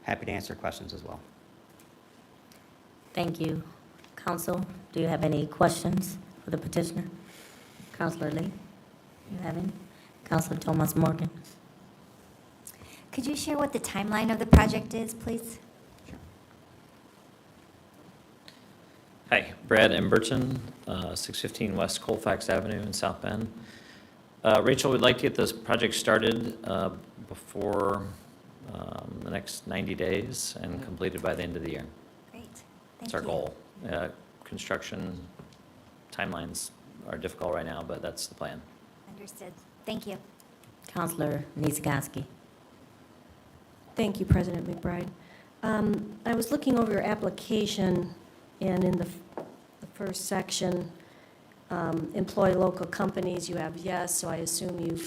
happy to answer questions as well. Thank you. Council, do you have any questions for the petitioner? Councilor Lee, you have any? Councilor Thomas Morgan? Could you share what the timeline of the project is, please? Hi, Brad Emberton, 615 West Colfax Avenue in South Bend. Rachel, we'd like to get this project started before the next 90 days and completed by the end of the year. Great. That's our goal. Construction timelines are difficult right now, but that's the plan. Understood. Thank you. Councilor Niezgodski? Thank you, President McBride. I was looking over your application, and in the first section, employ local companies, you have yes, so I assume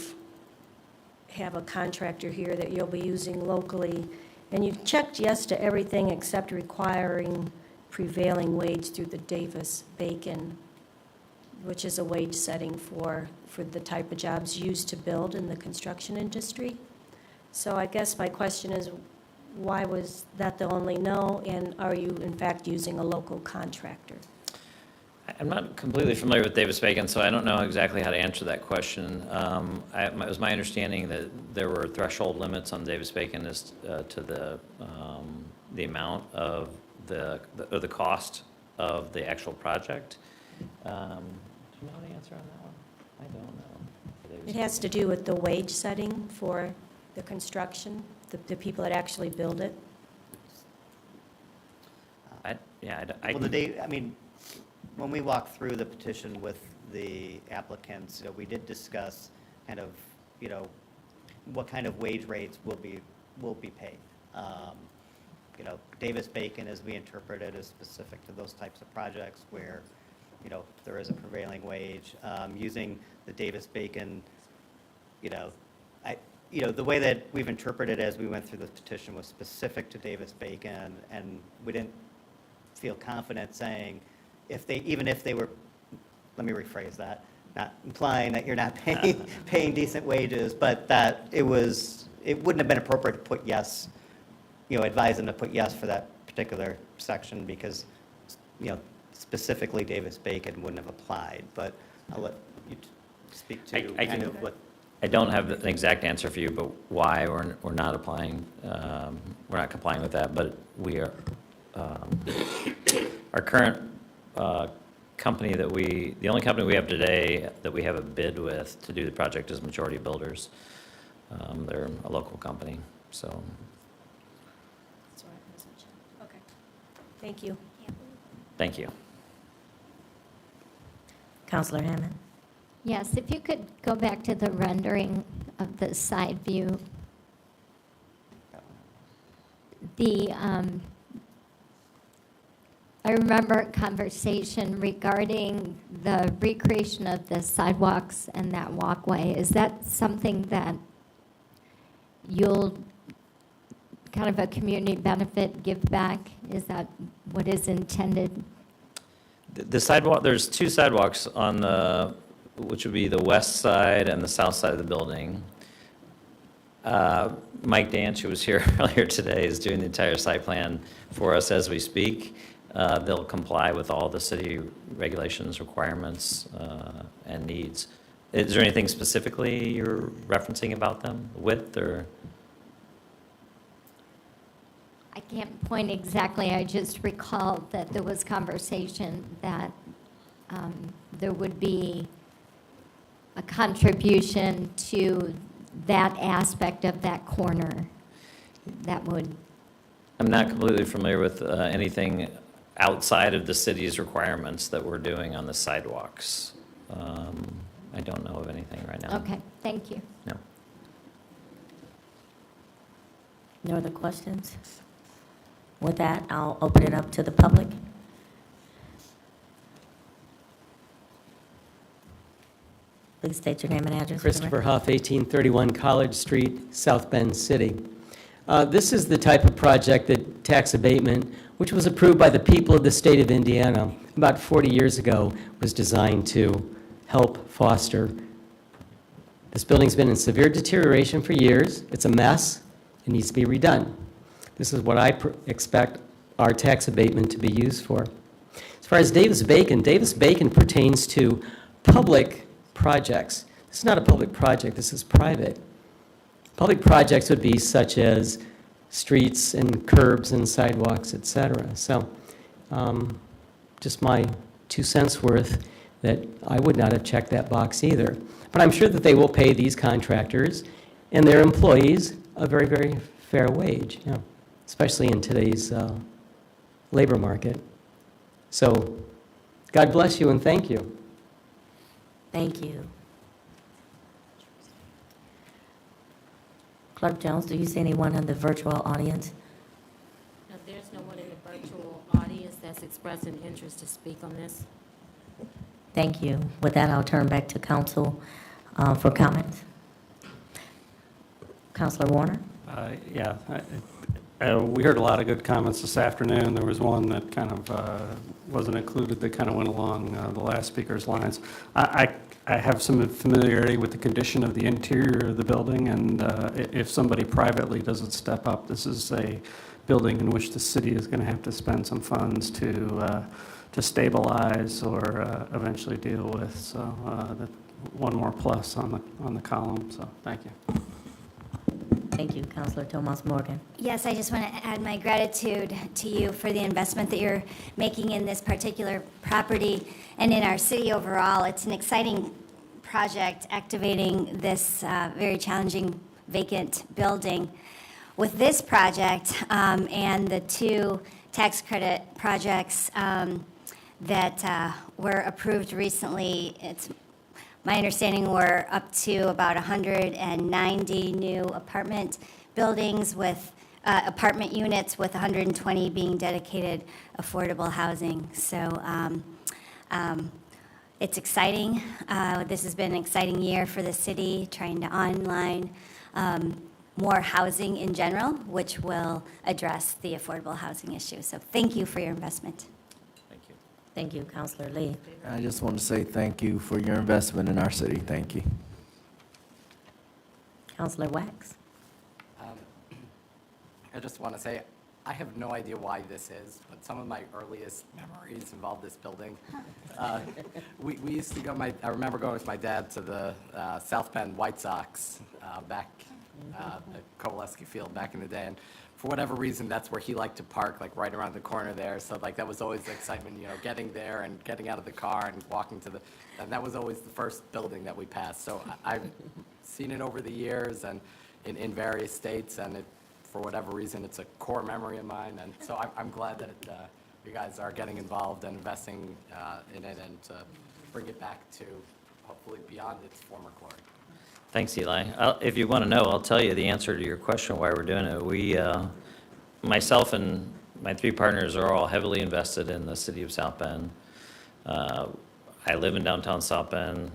have a contractor here that you'll be using locally. And you've checked yes to everything except requiring prevailing wage through the Davis-Bacon, which is a wage setting for the type of jobs used to build in the construction industry. So I guess my question is, why was that the only no, and are you in fact using a local contractor? I'm not completely familiar with Davis-Bacon, so I don't know exactly how to answer that question. It was my understanding that there were threshold limits on Davis-Bacon as to the amount of the cost of the actual project. Do you know the answer on that one? I don't know. It has to do with the wage setting for the construction, the people that actually build it. When we walked through the petition with the applicants, we did discuss kind of, what kind of wage rates will be paid. Davis-Bacon, as we interpret it, is specific to those types of projects where, there is a prevailing wage. Using the Davis-Bacon, the way that we've interpreted as we went through the petition was specific to Davis-Bacon, and we didn't feel confident saying, even if they were, let me rephrase that, not implying that you're not paying decent wages, but that it wouldn't have been appropriate to put yes, advise them to put yes for that particular section because, specifically Davis-Bacon wouldn't have applied, but I'll let you speak to kind of what. I don't have an exact answer for you, but why we're not applying, we're not complying with that, but we are, our current company the only company we have today that we have a bid with to do the project is Majority Builders. They're a local company, so. That's what I wasn't sure. Okay. Thank you. Thank you. Councilor Hammond? Yes, if you could go back to the rendering of the side view. I remember a conversation regarding the recreation of the sidewalks and that walkway. Is that something that you'll, kind of a community benefit, give back? Is that what is intended? The sidewalk, there's two sidewalks on which would be the west side and the south side of the building. Mike Danch, who was here earlier today, is doing the entire site plan for us as we speak. They'll comply with all the city regulations, requirements, and needs. Is there anything specifically you're referencing about them, width or? I can't point exactly. I just recall that there was conversation that there would be a contribution to that aspect of that corner that would, I'm not completely familiar with anything outside of the city's requirements that we're doing on the sidewalks. I don't know of anything right now. okay, thank you. No. No other questions? With that, I'll open it up to the public. Please state your name and address. for the Christopher record. Huff, 1831 College Street, South Bend City. This is the type of project that tax abatement, which was approved by the people of the state of Indiana about 40 years ago, was designed to help foster. This building's been in severe deterioration for years. It's a mess. It needs to be redone. This is what I expect our tax abatement to be used for. As far as Davis-Bacon pertains to public projects. This is not a public project, this is private. Public projects would be such as streets and curbs and sidewalks, et cetera. So, just my 2 cents worth that I would not have checked that box either. But I'm sure that they will pay these contractors and their employees a very, very fair wage, you know, especially in today's labor market. So, God bless you and thank you. Thank you. Clerk Jones, do you see anyone in the virtual audience? No, there's no one in the virtual audience that's expressed an interest to speak on this. Thank you. With that, I'll turn back to council for comments. Councilor Warner? Yeah, we heard a lot of good comments this afternoon. There was one that kind of wasn't included that kind of went along the last speaker's lines. I have some familiarity with the condition of the interior of the building, and if somebody privately doesn't step up, this is a building in which the city is going to have to spend some funds to stabilize or eventually deal with. So that one more plus on the column. So thank you. Thank you, Councilor Tomas Morgan. Yes, I just want to add my gratitude to you for the investment that you're making in this particular property and in our city overall. It's an exciting project activating this very challenging vacant building. With this project and the 2 tax credit projects that were approved recently, it's my understanding we're up to about 190 new apartment buildings with apartment units, with 120 being dedicated affordable housing. So it's exciting. This has been an exciting year for the city, trying to online more housing in general, which will address the affordable housing issue. So thank you for your investment. Thank you, Councilor Lee. I just want to say thank you for your investment in our city. Thank you. Councilor Wax? I just want to say, I have no idea why this is, but some of my earliest memories involve this building. We used to go, I remember going with my dad to the South Bend White Sox back at Kowaleski Field back in the day, and for whatever reason, that's where he liked to park, like right around the corner there. So like that was always the excitement, you know, getting there and getting out of the car and walking to and that was always the first building that we passed. So I've seen it over the years and in various states, and for whatever reason, it's a core memory of mine. And so I'm glad that you guys are getting involved and investing in it and to bring it back to hopefully beyond its former glory. Thanks, Eli. If you want to know, I'll tell you the answer to your question why we're doing it. We, myself and my 3 partners are all heavily invested in the city of South Bend. I live in downtown South Bend.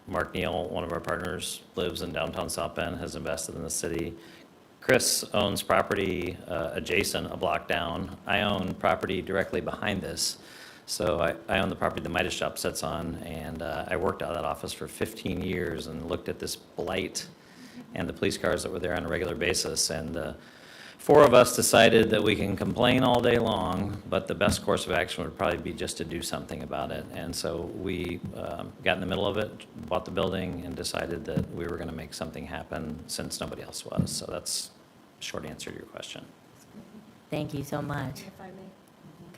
Mark Neal, one of our partners, lives in downtown South Bend, has invested in the city. Chris owns property adjacent, a block down. I own property directly behind this. So I own the property the Midas shop sits on, and I worked out of that office for 15 years and looked at this blight and the police cars that were there on a regular basis. And 4 of us decided that we can complain all day long, but the best course of action would probably be just to do something about it. And so we got in the middle of it, bought the building, and decided that we were going to make something happen since nobody else was. So that's a short answer to your question. Thank you so much. If I may.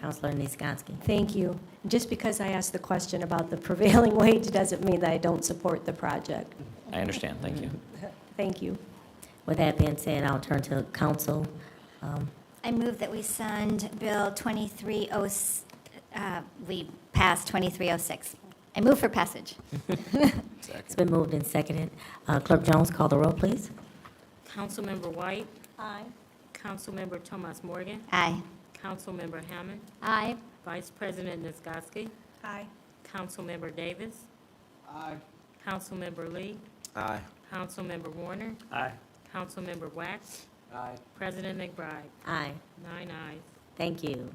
Counselor Nisgowsky. Thank you. Just because I asked the question about the prevailing wage doesn't mean that I don't support the project. I understand, thank you. Thank you. With that being said, I'll turn to council. I move that we send Bill 2306, we pass 2306. I move for passage. It's been moved and seconded. Clerk Jones, call the roll, please. Councilmember White, Aye. Councilmember Thomas Morgan, Aye. Councilmember Hammond, Aye. Vice President Nisgowsky, Aye. Councilmember Davis, Aye. Councilmember Lee, Aye. Councilmember Warner, Aye. Councilmember Wax, Aye. President McBride. Aye. 9 ayes. Thank you.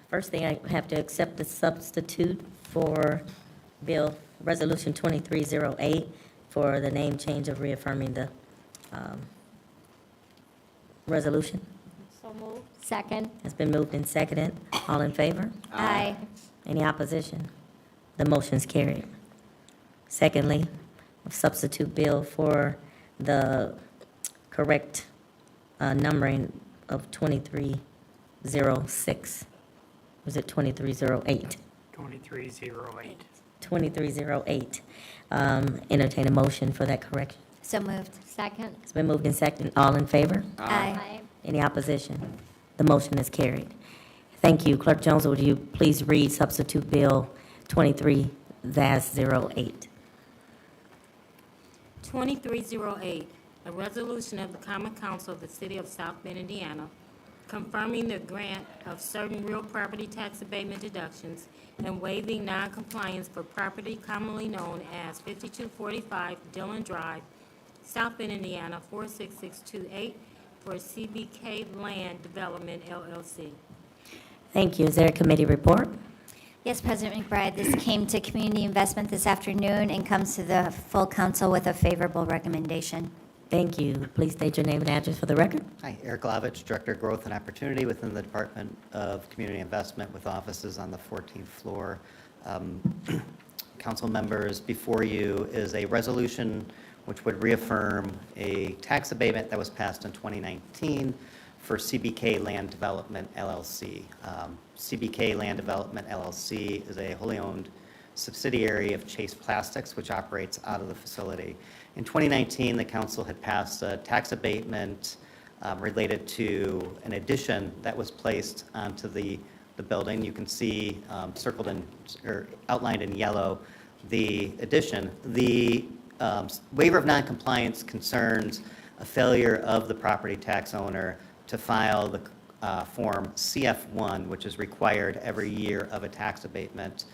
First thing, I have to accept the substitute for Resolution 2308 for the name change of reaffirming the resolution. So moved. Second. It's been moved and seconded. All in favor? Aye. Any opposition? The motion's carried. Secondly, a substitute bill for the correct numbering of 2306. Was it 2308? 2308. 2308. Entertain a motion for that correction. So moved. Second. It's been moved and seconded. All in favor? Aye. Any opposition? The motion is carried. Thank you. Clerk Jones, would you please read substitute bill 23-08? 2308, a resolution of the Common Council of the City of South Bend, Indiana, confirming the grant of certain real property tax abatement deductions and waiving noncompliance for property commonly known as 5245 Dillon Drive, South Bend, Indiana, 46628, for CBK Land Development LLC. Thank you. Is there a committee report? Yes, President McBride, this came to community investment this afternoon and comes to the full council with a favorable recommendation. Thank you. Please state your name and address for the record. Hi, Eric Glavich, Director of Growth and Opportunity within the Department of Community Investment with offices on the 14th floor. Council members, before you is a resolution which would reaffirm a tax abatement that was passed in 2019 for CBK Land Development LLC. CBK Land Development LLC is a wholly owned subsidiary of Chase Plastics, which operates out of the facility. In 2019, the council had passed a tax abatement related to an addition that was placed onto the building. You can see circled in, or outlined in yellow, the addition. The waiver of noncompliance concerns a failure of the property tax owner to file the Form CF1, which is required every year of a tax abatement.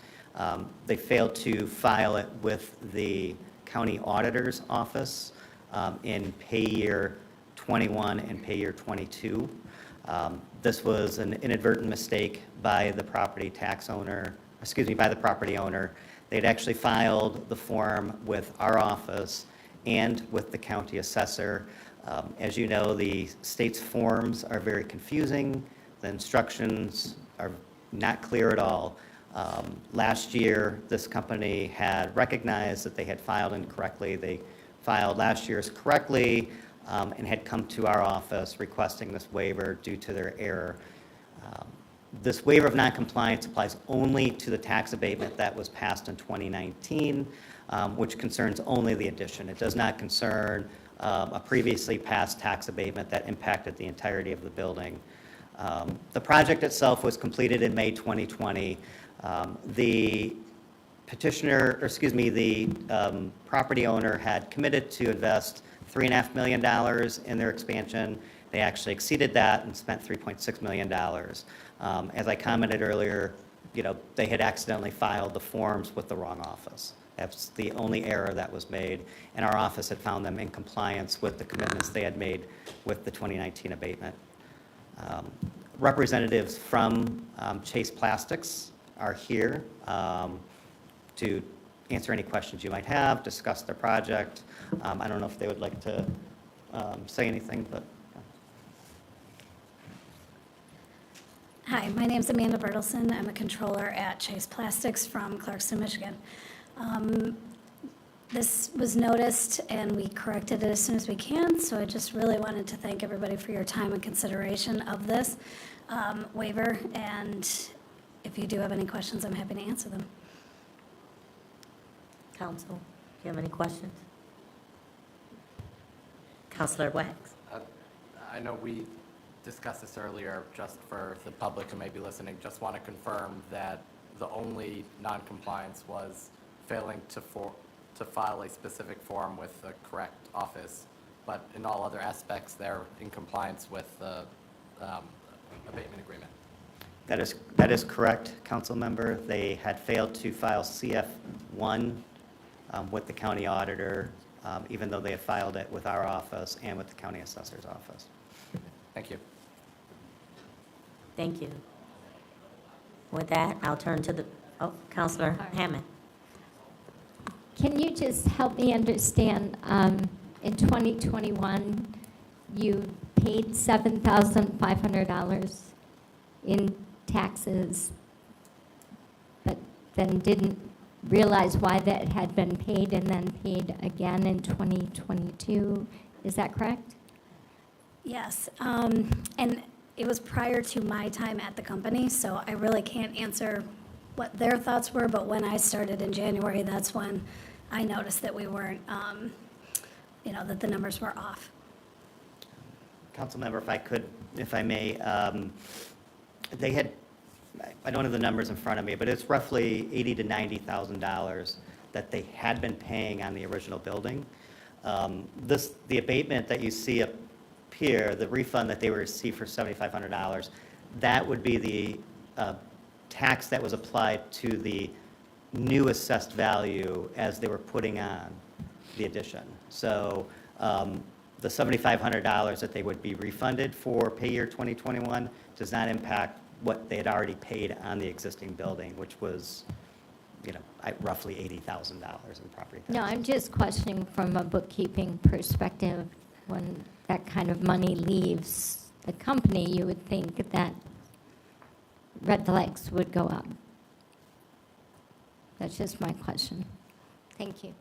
They failed to file it with the county auditor's office in pay year 21 and pay year 22. This was an inadvertent mistake by the property tax owner, by the property owner. They'd actually filed the form with our office and with the county assessor. As you know, the state's forms are very confusing. The instructions are not clear at all. Last year, this company had recognized that they had filed incorrectly. They filed last year's correctly and had come to our office requesting this waiver due to their error. This waiver of noncompliance applies only to the tax abatement that was passed in 2019, which concerns only the addition. It does not concern a previously passed tax abatement that impacted the entirety of the building. The project itself was completed in May 2020. The petitioner, the property owner had committed to invest $3.5 million in their expansion. They actually exceeded that and spent $3.6 million. As I commented earlier, they had accidentally filed the forms with the wrong office. That's the only error that was made, and our office had found them in compliance with the commitments they had made with the 2019 abatement. Representatives from Chase Plastics are here to answer any questions you might have, discuss their project. I don't know if they would like to say anything, but. Hi, my name's Amanda Bertelson. I'm a controller at Chase Plastics from Clarkston, Michigan. This was noticed, and we corrected it as soon as we can, so I just really wanted to thank everybody for your time and consideration of this waiver, and if you do have any questions, I'm happy to answer them. Council, do you have any questions? Councilor Wax? I know we discussed this earlier, just for the public who may be listening, just want to confirm that the only non-compliance was failing to file a specific form with the correct office, but in all other aspects, they're in compliance with the abatement agreement. That is correct, council member. They had failed to file CF1 with the county auditor, even though they had filed it with our office and with the county assessor's office. Thank you. Thank you. With that, I'll turn to Councilor Hammond. Can you just help me understand, in 2021, you paid $7,500 in taxes, but then didn't realize why that had been paid and then paid again in 2022? Is that correct? Yes, and it was prior to my time at the company, so I really can't answer what their thoughts were, but when I started in January, that's when I noticed that we weren't, that the numbers were off. Council member, if I may, they had, I don't have the numbers in front of me, but it's roughly $80,000 to $90,000 that they had been paying on the original building. The abatement that you see up here, the refund that they were received for $7,500, that would be the tax that was applied to the new assessed value as they were putting on the addition. So the $7,500 that they would be refunded for pay year 2021 does not impact what they had already paid on the existing building, which was, roughly $80,000 in property taxes. No, I'm just questioning from a bookkeeping perspective. When that kind of money leaves the company, you would think that red flags would go up. That's just my question. Thank you.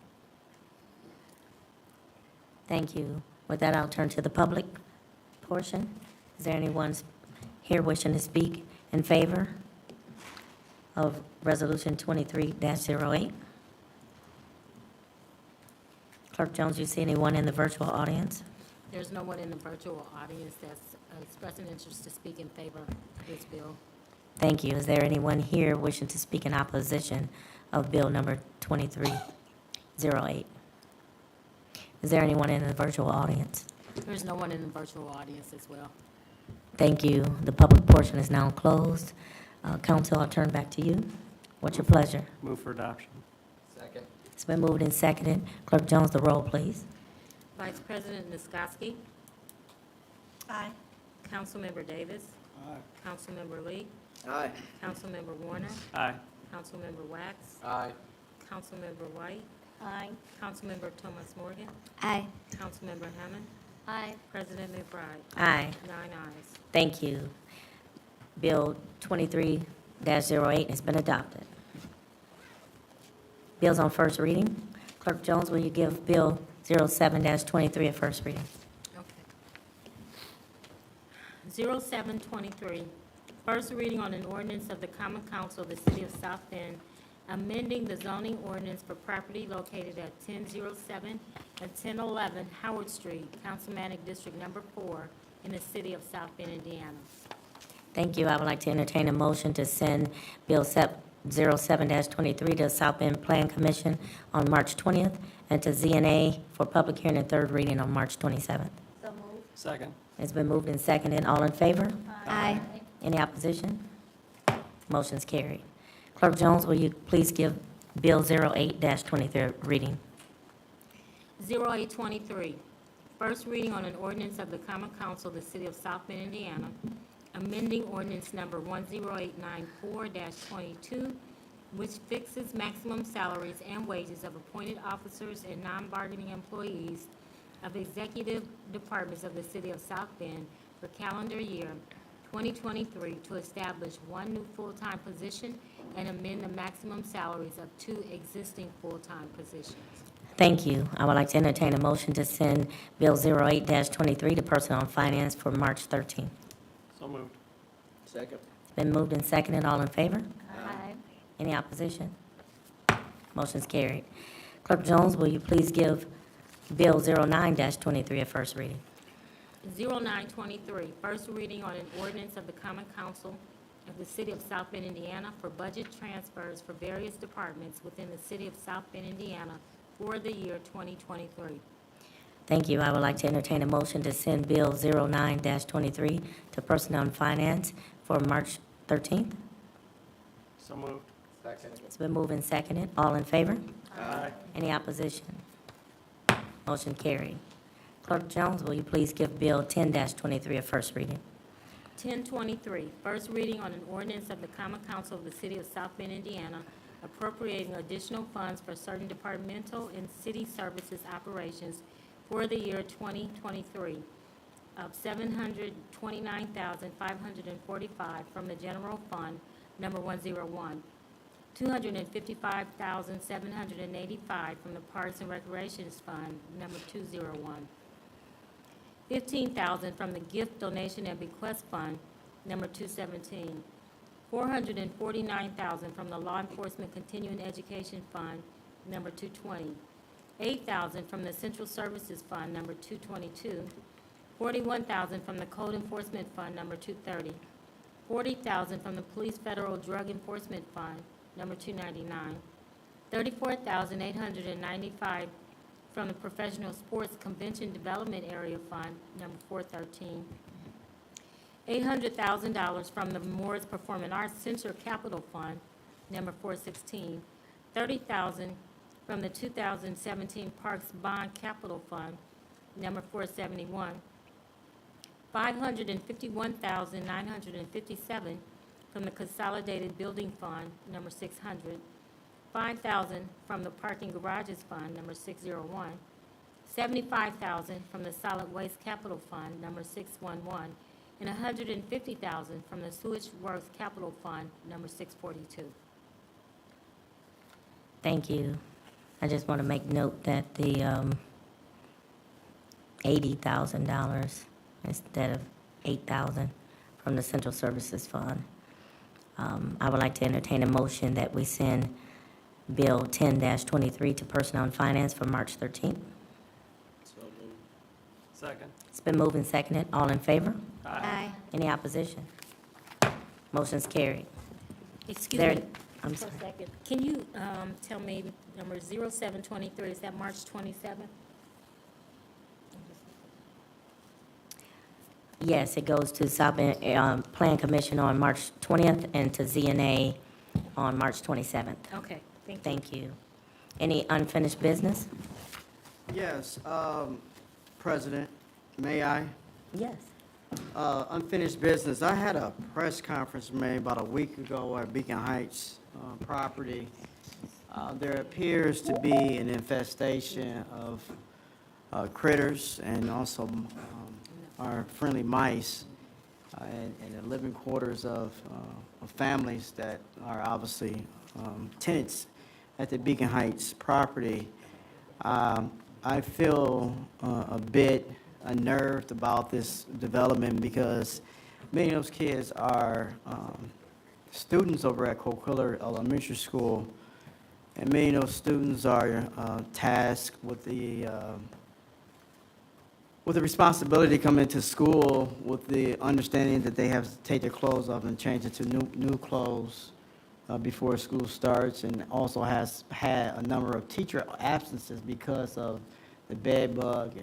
Thank you. With that, I'll turn to the public portion. Is there anyone here wishing to speak in favor of Resolution 23-08? Clerk Jones, you see anyone in the virtual audience? There's no one in the virtual audience that's expressing interest to speak in favor of this bill. Thank you. Is there anyone here wishing to speak in opposition of Bill number 2308? Is there anyone in the virtual audience? There's no one in the virtual audience as well. Thank you. The public portion is now closed. Council, I'll turn back to you. What's your pleasure? Move for adoption. Second. It's been moved and seconded. Clerk Jones, the roll, please. Vice President Niskoski. Aye. Councilmember Davis. Aye. Councilmember Lee. Aye. Councilmember Warner. Aye. Councilmember Wax. Aye. Councilmember White. Aye. Councilmember Thomas Morgan. Aye. Councilmember Hammond. Aye. President McBride. Aye. 9 ayes. Thank you. Bill 23-08 has been adopted. Bills on first reading. Clerk Jones, will you give Bill 07-23 a first reading? Okay. 0723, first reading on an ordinance of the Common Council of the City of South Bend, amending the zoning ordinance for property located at 1007 and 1011 Howard Street, Councilmanic District Number 4, in the City of South Bend, Indiana. Thank you. I would like to entertain a motion to send Bill 07-23 to South Bend Plan Commission on March 20th and to ZNA for public hearing and third reading on March 27th. Second. It's been moved and seconded. All in favor? Aye. Any opposition? Motion's carried. Clerk Jones, will you please give Bill 08-23 reading? 0823, first reading on an ordinance of the Common Council of the City of South Bend, Indiana, amending ordinance number 10894-22, which fixes maximum salaries and wages of appointed officers and non-bargaining employees of executive departments of the City of South Bend for calendar year 2023 to establish one new full-time position and amend the maximum salaries of two existing full-time positions. Thank you. I would like to entertain a motion to send Bill 08-23 to Personnel and Finance for March 13th. So moved. Second. Been moved and seconded. All in favor? Aye. Any opposition? Motion's carried. Clerk Jones, will you please give Bill 09-23 a first reading? 0923, first reading on an ordinance of the Common Council of the City of South Bend, Indiana for budget transfers for various departments within the City of South Bend, Indiana for the year 2023. Thank you. I would like to entertain a motion to send Bill 09-23 to Personnel and Finance for March 13th. So moved. Second. It's been moved and seconded. All in favor? Aye. Any opposition? Motion carried. Clerk Jones, will you please give Bill 10-23 a first reading? 1023, first reading on an ordinance of the Common Council of the City of South Bend, Indiana, appropriating additional funds for certain departmental and city services operations for the year 2023 of $729,545 from the General Fund, number 101, $255,785 from the Parks and Recreations Fund, number 201, $15,000 from the Gift Donation and Bequest Fund, number 217, $449,000 from the Law Enforcement Continuing Education Fund, number 220, $8,000 from the Central Services Fund, number 222, $41,000 from the Code Enforcement Fund, number 230, $40,000 from the Police Federal Drug Enforcement Fund, number 299, $34,895 from the Professional Sports Convention Development Area Fund, number 413, $800,000 from the Morris Performing Arts Center Capital Fund, number 416, $30,000 from the 2017 Parks Bond Capital Fund, number 471, $551,957 from the Consolidated Building Fund, number 600, $5,000 from the Parking Garages Fund, number 601, $75,000 from the Solid Waste Capital Fund, number 611, and $150,000 from the Sewage Works Capital Fund, number 642. Thank you. I just want to make note that the $80,000 instead of $8,000 from the Central Services Fund. I would like to entertain a motion that we send Bill 10-23 to Personnel and Finance for March 13th. So moved. Second. It's been moved and seconded. All in favor? Aye. Any opposition? Motion's carried. Excuse There- me. I'm For a sorry. second. Can you tell me number 0723, is that March 27th? Yes, it goes to South Bend Plan Commission on March 20th and to ZNA on March 27th. Okay, thank you. Thank you. Any unfinished business? Yes, President, may I? Yes. Unfinished business. I had a press conference made about a week ago at Beacon Heights property. There appears to be an infestation of critters and also our friendly mice in the living quarters of families that are obviously tenants at the Beacon Heights property. I feel a bit unnerved about this development because many of those kids are students over at Coquiller Elementary School, and many of those students are tasked with the responsibility to come into school with the understanding that they have to take their clothes off and change it to new clothes before school starts, and also has had a number of teacher absences because of the bed bug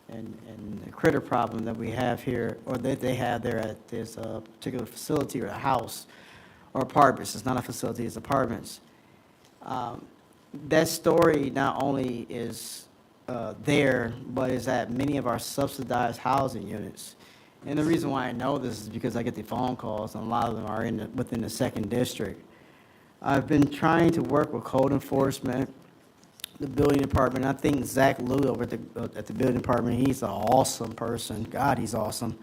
and the critter problem that we have here, or that they have there at this particular facility or house or apartments. It's not a facility, it's apartments. That story not only is there, but is at many of our subsidized housing units. And the reason why I know this is because I get the phone calls, and a lot of them are within the second district. I've been trying to work with code enforcement, the building department. I think Zach Lou over at the building department, he's an awesome person. God, he's awesome.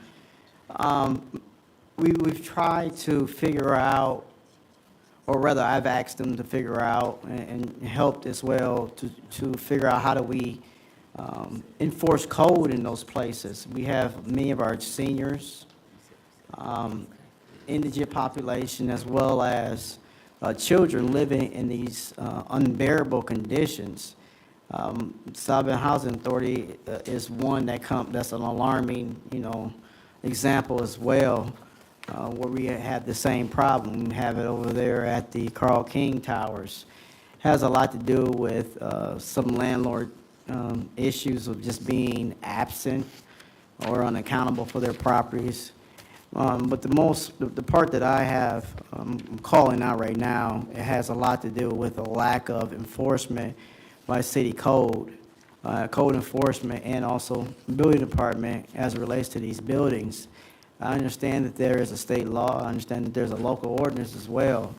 We've tried to figure out or rather I've asked them to figure out and helped as well to figure out how do we enforce code in those places. We have many of our seniors, indigent population, as well as children living in these unbearable conditions. South Bend Housing Authority is one that's an alarming, example as well, where we have the same problem. We have it over there at the Carl King Towers. Has a lot to do with some landlord issues of just being absent or unaccountable for their properties. But the part that I have, I'm calling out right now, it has a lot to do with a lack of enforcement by city code enforcement, and also building department as it relates to these buildings. I understand that there is a state law, I understand that there's a local ordinance as well,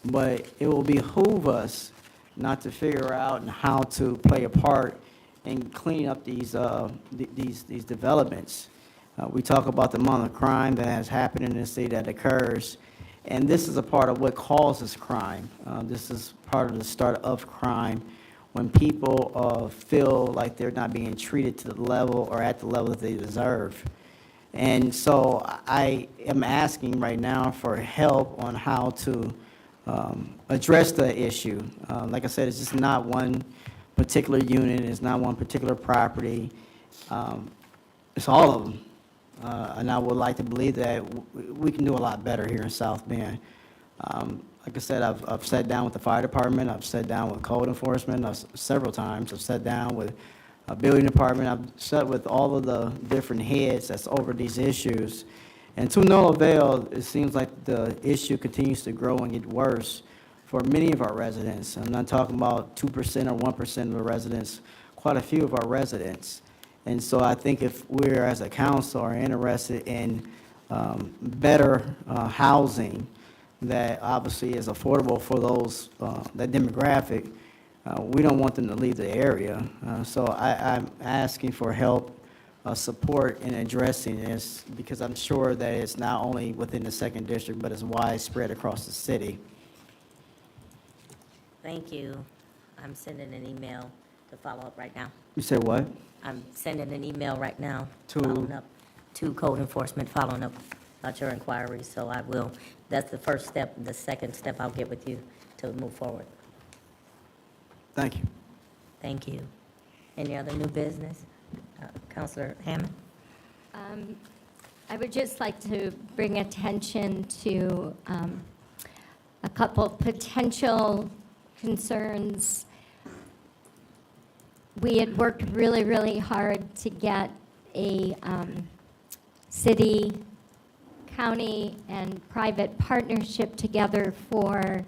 but it will behoove us not to figure out how to play a part in cleaning up these developments. We talk about the amount of crime that has happened in this city that occurs, and this is a part of what causes crime. This is part of the start of crime, when people feel like they're not being treated to the level or at the level that they deserve. And so I am asking right now for help on how to address the issue. Like I said, it's just not one particular unit, it's not one particular property, it's all of them. And I would like to believe that we can do a lot better here in South Bend. Like I said, I've sat down with the fire department, I've sat down with code enforcement several times, I've sat down with a building department, I've sat with all of the different heads that's over these issues. And to no avail, it seems like the issue continues to grow and get worse for many of our residents. I'm not talking about 2% or 1% of the residents, quite a few of our residents. And so I think if we're, as a council, are interested in better housing that obviously is affordable for those, that demographic, we don't want them to leave the area. So I'm asking for help, support in addressing this, because I'm sure that it's not only within the 2nd District, but it's widespread across the city. Thank you. I'm sending an email to follow up right now. You said what? I'm sending an email right now. To? Following up to code enforcement, following up about your inquiry. So I will, that's the first step. The second step, I'll get with you to move forward. Thank you. Thank you. Any other new business? Councilor Hammond? I would just like to bring attention to a couple potential concerns. We had worked really, really hard to get a city, county, and private partnership together for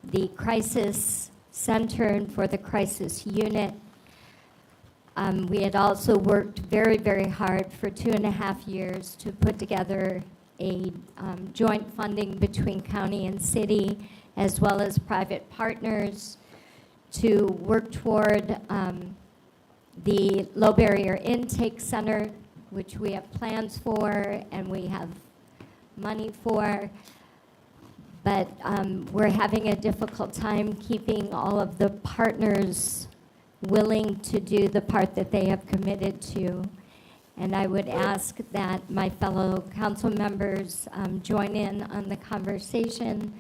the crisis center and for the crisis unit. We had also worked very, very hard for 2.5 years to put together a joint funding between county and city, as well as private partners, to work toward the low barrier intake center, which we have plans for and we have money for. But we're having a difficult time keeping all of the partners willing to do the part that they have committed to. And I would ask that my fellow council members join in on the conversation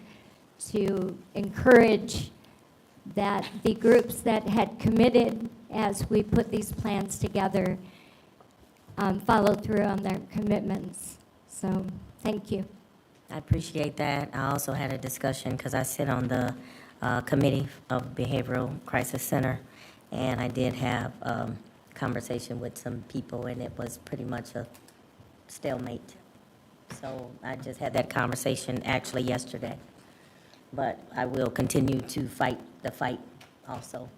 to encourage that the groups that had committed as we put these plans together follow through on their commitments. So, thank you. I appreciate that. I also had a discussion, because I sit on the Committee of Behavioral Crisis Center, and I did have conversation with some people, and it was pretty much a stalemate. So I just had that conversation actually yesterday. But I will continue to fight the fight also.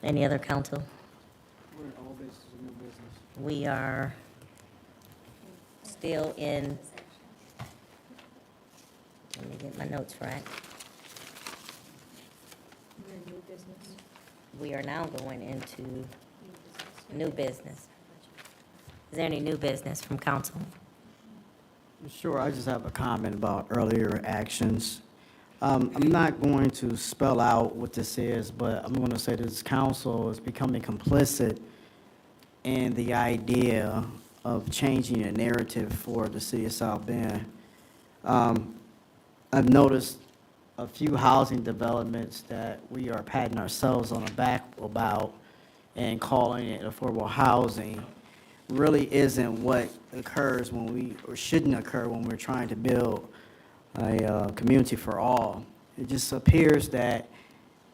Any other council? We're in old business or new business? We are still in, let me get my notes right. We are now going into new business. Is there any new business from council? Sure, I just have a comment about earlier actions. I'm not going to spell out what this is, but I'm going to say this council is becoming complicit in the idea of changing the narrative for the city of South Bend. I've noticed a few housing developments that we are patting ourselves on the back about and calling it affordable housing really isn't what occurs when we, or shouldn't occur when we're trying to build a community for all. It just appears that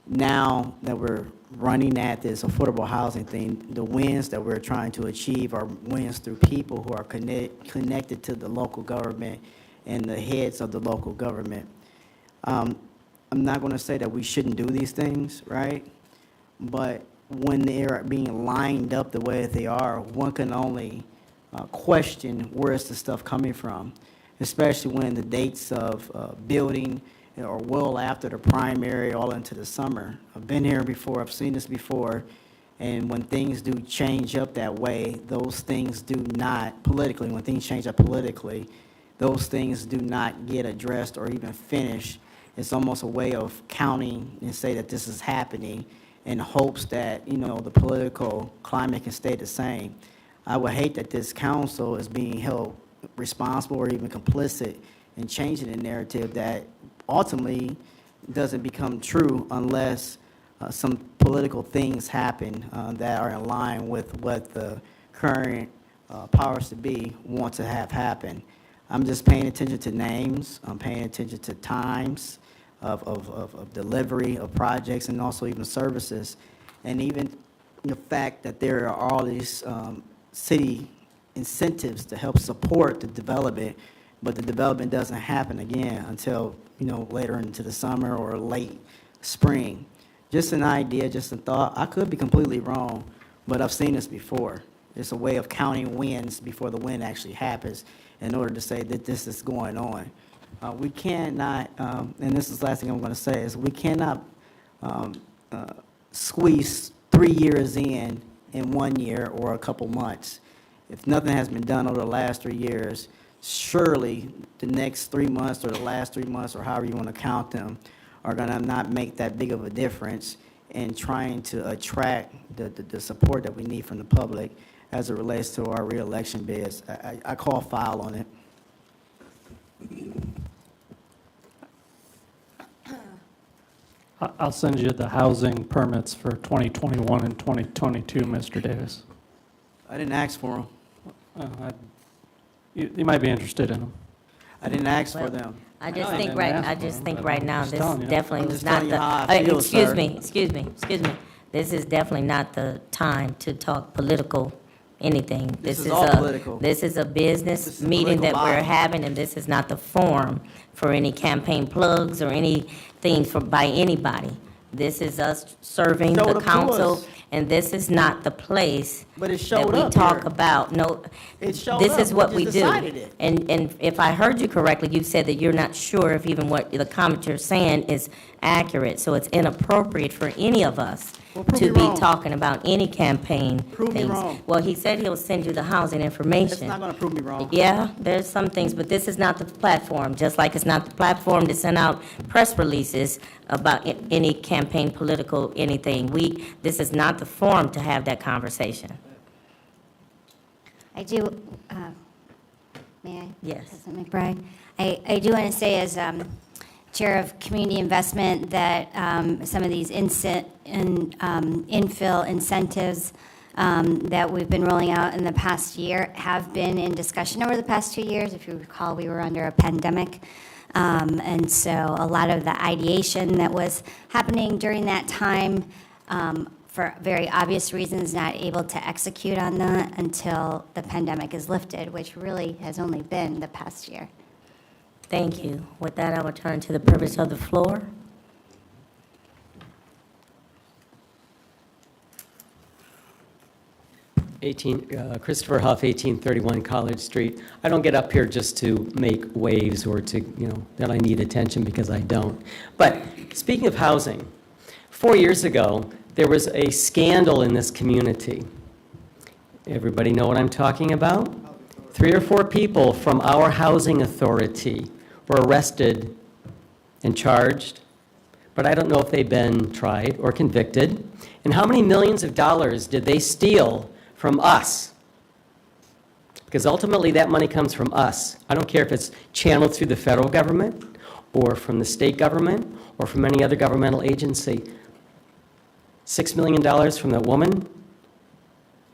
now that we're running at this affordable housing thing, the wins that we're trying to achieve are wins through people who are connected to the local government and the heads of the local government. I'm not going to say that we shouldn't do these things, right? But when they're being lined up the way that they are, one can only question where is the stuff coming from, especially when the dates of building are well after the primary, all into the summer. I've been here before, I've seen this before, and when things do change up that way, those things do not, politically, when things change up politically, those things do not get addressed or even finished. It's almost a way of counting and say that this is happening in hopes that, you know, the political climate can stay the same. I would hate that this council is being held responsible or even complicit in changing the narrative that ultimately doesn't become true unless some political things happen that are in line with what the current powers to be want to have happen. I'm just paying attention to names, I'm paying attention to times of delivery of projects and also even services, and even the fact that there are all these city incentives to help support the development, but the development doesn't happen again until, you know, later into the summer or late spring. Just an idea, just a thought. I could be completely wrong, but I've seen this before. It's a way of counting wins before the win actually happens in order to say that this is going on. We cannot, and this is the last thing I'm going to say, is we cannot squeeze 3 years in 1 year or a couple months. If nothing has been done over the last 3 years, surely the next 3 months or the last 3 months or however you want to count them are going to not make that big of a difference in trying to attract the support that we need from the public as it relates to our reelection bids. I call foul on it. I'll send you the housing permits for 2021 and 2022, Mr. Davis. I didn't ask for them. You might be interested in them. I didn't ask for them. I just I think didn't right, ask I for just them, think but right I'm now, just this telling you. definitely I'm was just not telling you the, how I feel, excuse sir. me, excuse me. This is definitely not the time to talk political anything. This is all political. This is a This business is a meeting that political we're lobby. having, and this is not the forum for any campaign plugs or anything by anybody. This is us serving Showed the up to council, us. and this is not the place But it that showed we up talk here. about. No, It showed this up. is what We we just do. decided it. And if I heard you correctly, you said that you're not sure if even what the comment you're saying is accurate. So it's inappropriate for any of us Well, prove to me be wrong. talking about any campaign Prove me things. wrong. Well, he said he'll send you the housing It's information. not going to prove me wrong. Yeah, there's some things, but this is not the platform, just like it's not the platform to send out press releases about any campaign, political, anything. This is not the forum to have that conversation. I do, may I? Yes. President McBride? I do want to say as Chair of Community Investment that some of these infill incentives that we've been rolling out in the past year have been in discussion over the past 2 years. If you recall, we were under a pandemic. And so a lot of the ideation that was happening during that time, for very obvious reasons, not able to execute on that until the pandemic is lifted, which really has only been the past year. Thank you. With that, I will turn to the privilege of the floor. Christopher Huff, 1831 College Street. I don't get up here just to make waves or to, that I need attention, because I don't. But speaking of housing, 4 years ago, there was a scandal in this community. Everybody know what I'm talking about? 3 or 4 people from our housing authority were arrested and charged, but I don't know if they've been tried or convicted. And how many millions of dollars did they steal from us? Because ultimately, that money comes from us. I don't care if it's channeled through the federal government, or from the state government, or from any other governmental agency. $6 million from that woman, $1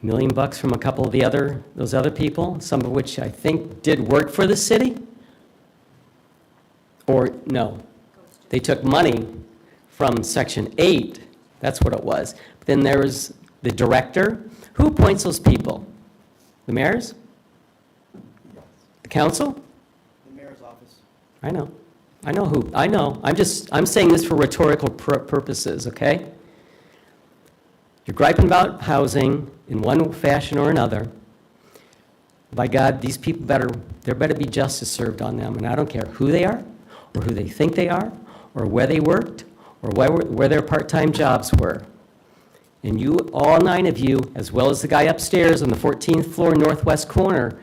million from a couple of those other people, some of which I think did work for the city. Or, no, they took money from Section 8, that's what it was. But then there was the director. Who appoints those people? The mayors? The council? The mayor's office. I know. I know who. I know. I'm saying this for rhetorical purposes, okay? You're griping about housing in one fashion or another. By God, these people there better be justice served on them, and I don't care who they are, or who they think they are, or where they worked, or where their part-time jobs were. And you, all 9 of you, as well as the guy upstairs on the 14th floor northwest corner,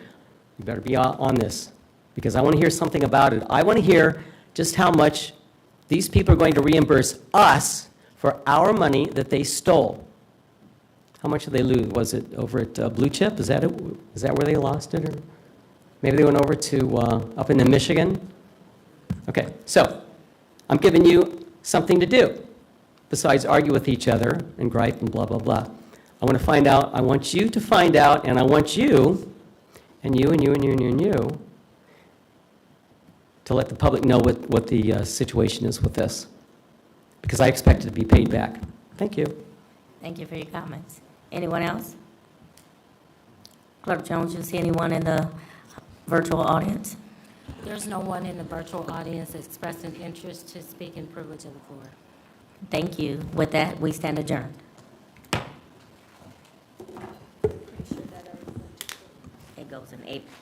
you better be on this, because I want to hear something about it. I want to hear just how much these people are going to reimburse us for our money that they stole. How much did they lose? Was it over at Blue Chip? Is that it? Is that where they lost it? Or maybe they went over to up in Michigan? Okay, so I'm giving you something to do besides argue with each other and gripe and blah, blah, blah. I want to find out, I want you to find out, and I want you, and you, and you, and you, and you, and you, to let the public know what the situation is with this, because I expect it to be paid back. Thank you. Thank you for your comments. Anyone else? Clerk Jones, you see anyone in the virtual audience? There's no one in the virtual audience expressing interest to speak in privilege of the floor. Thank you. With that, we stand adjourned. It goes in April.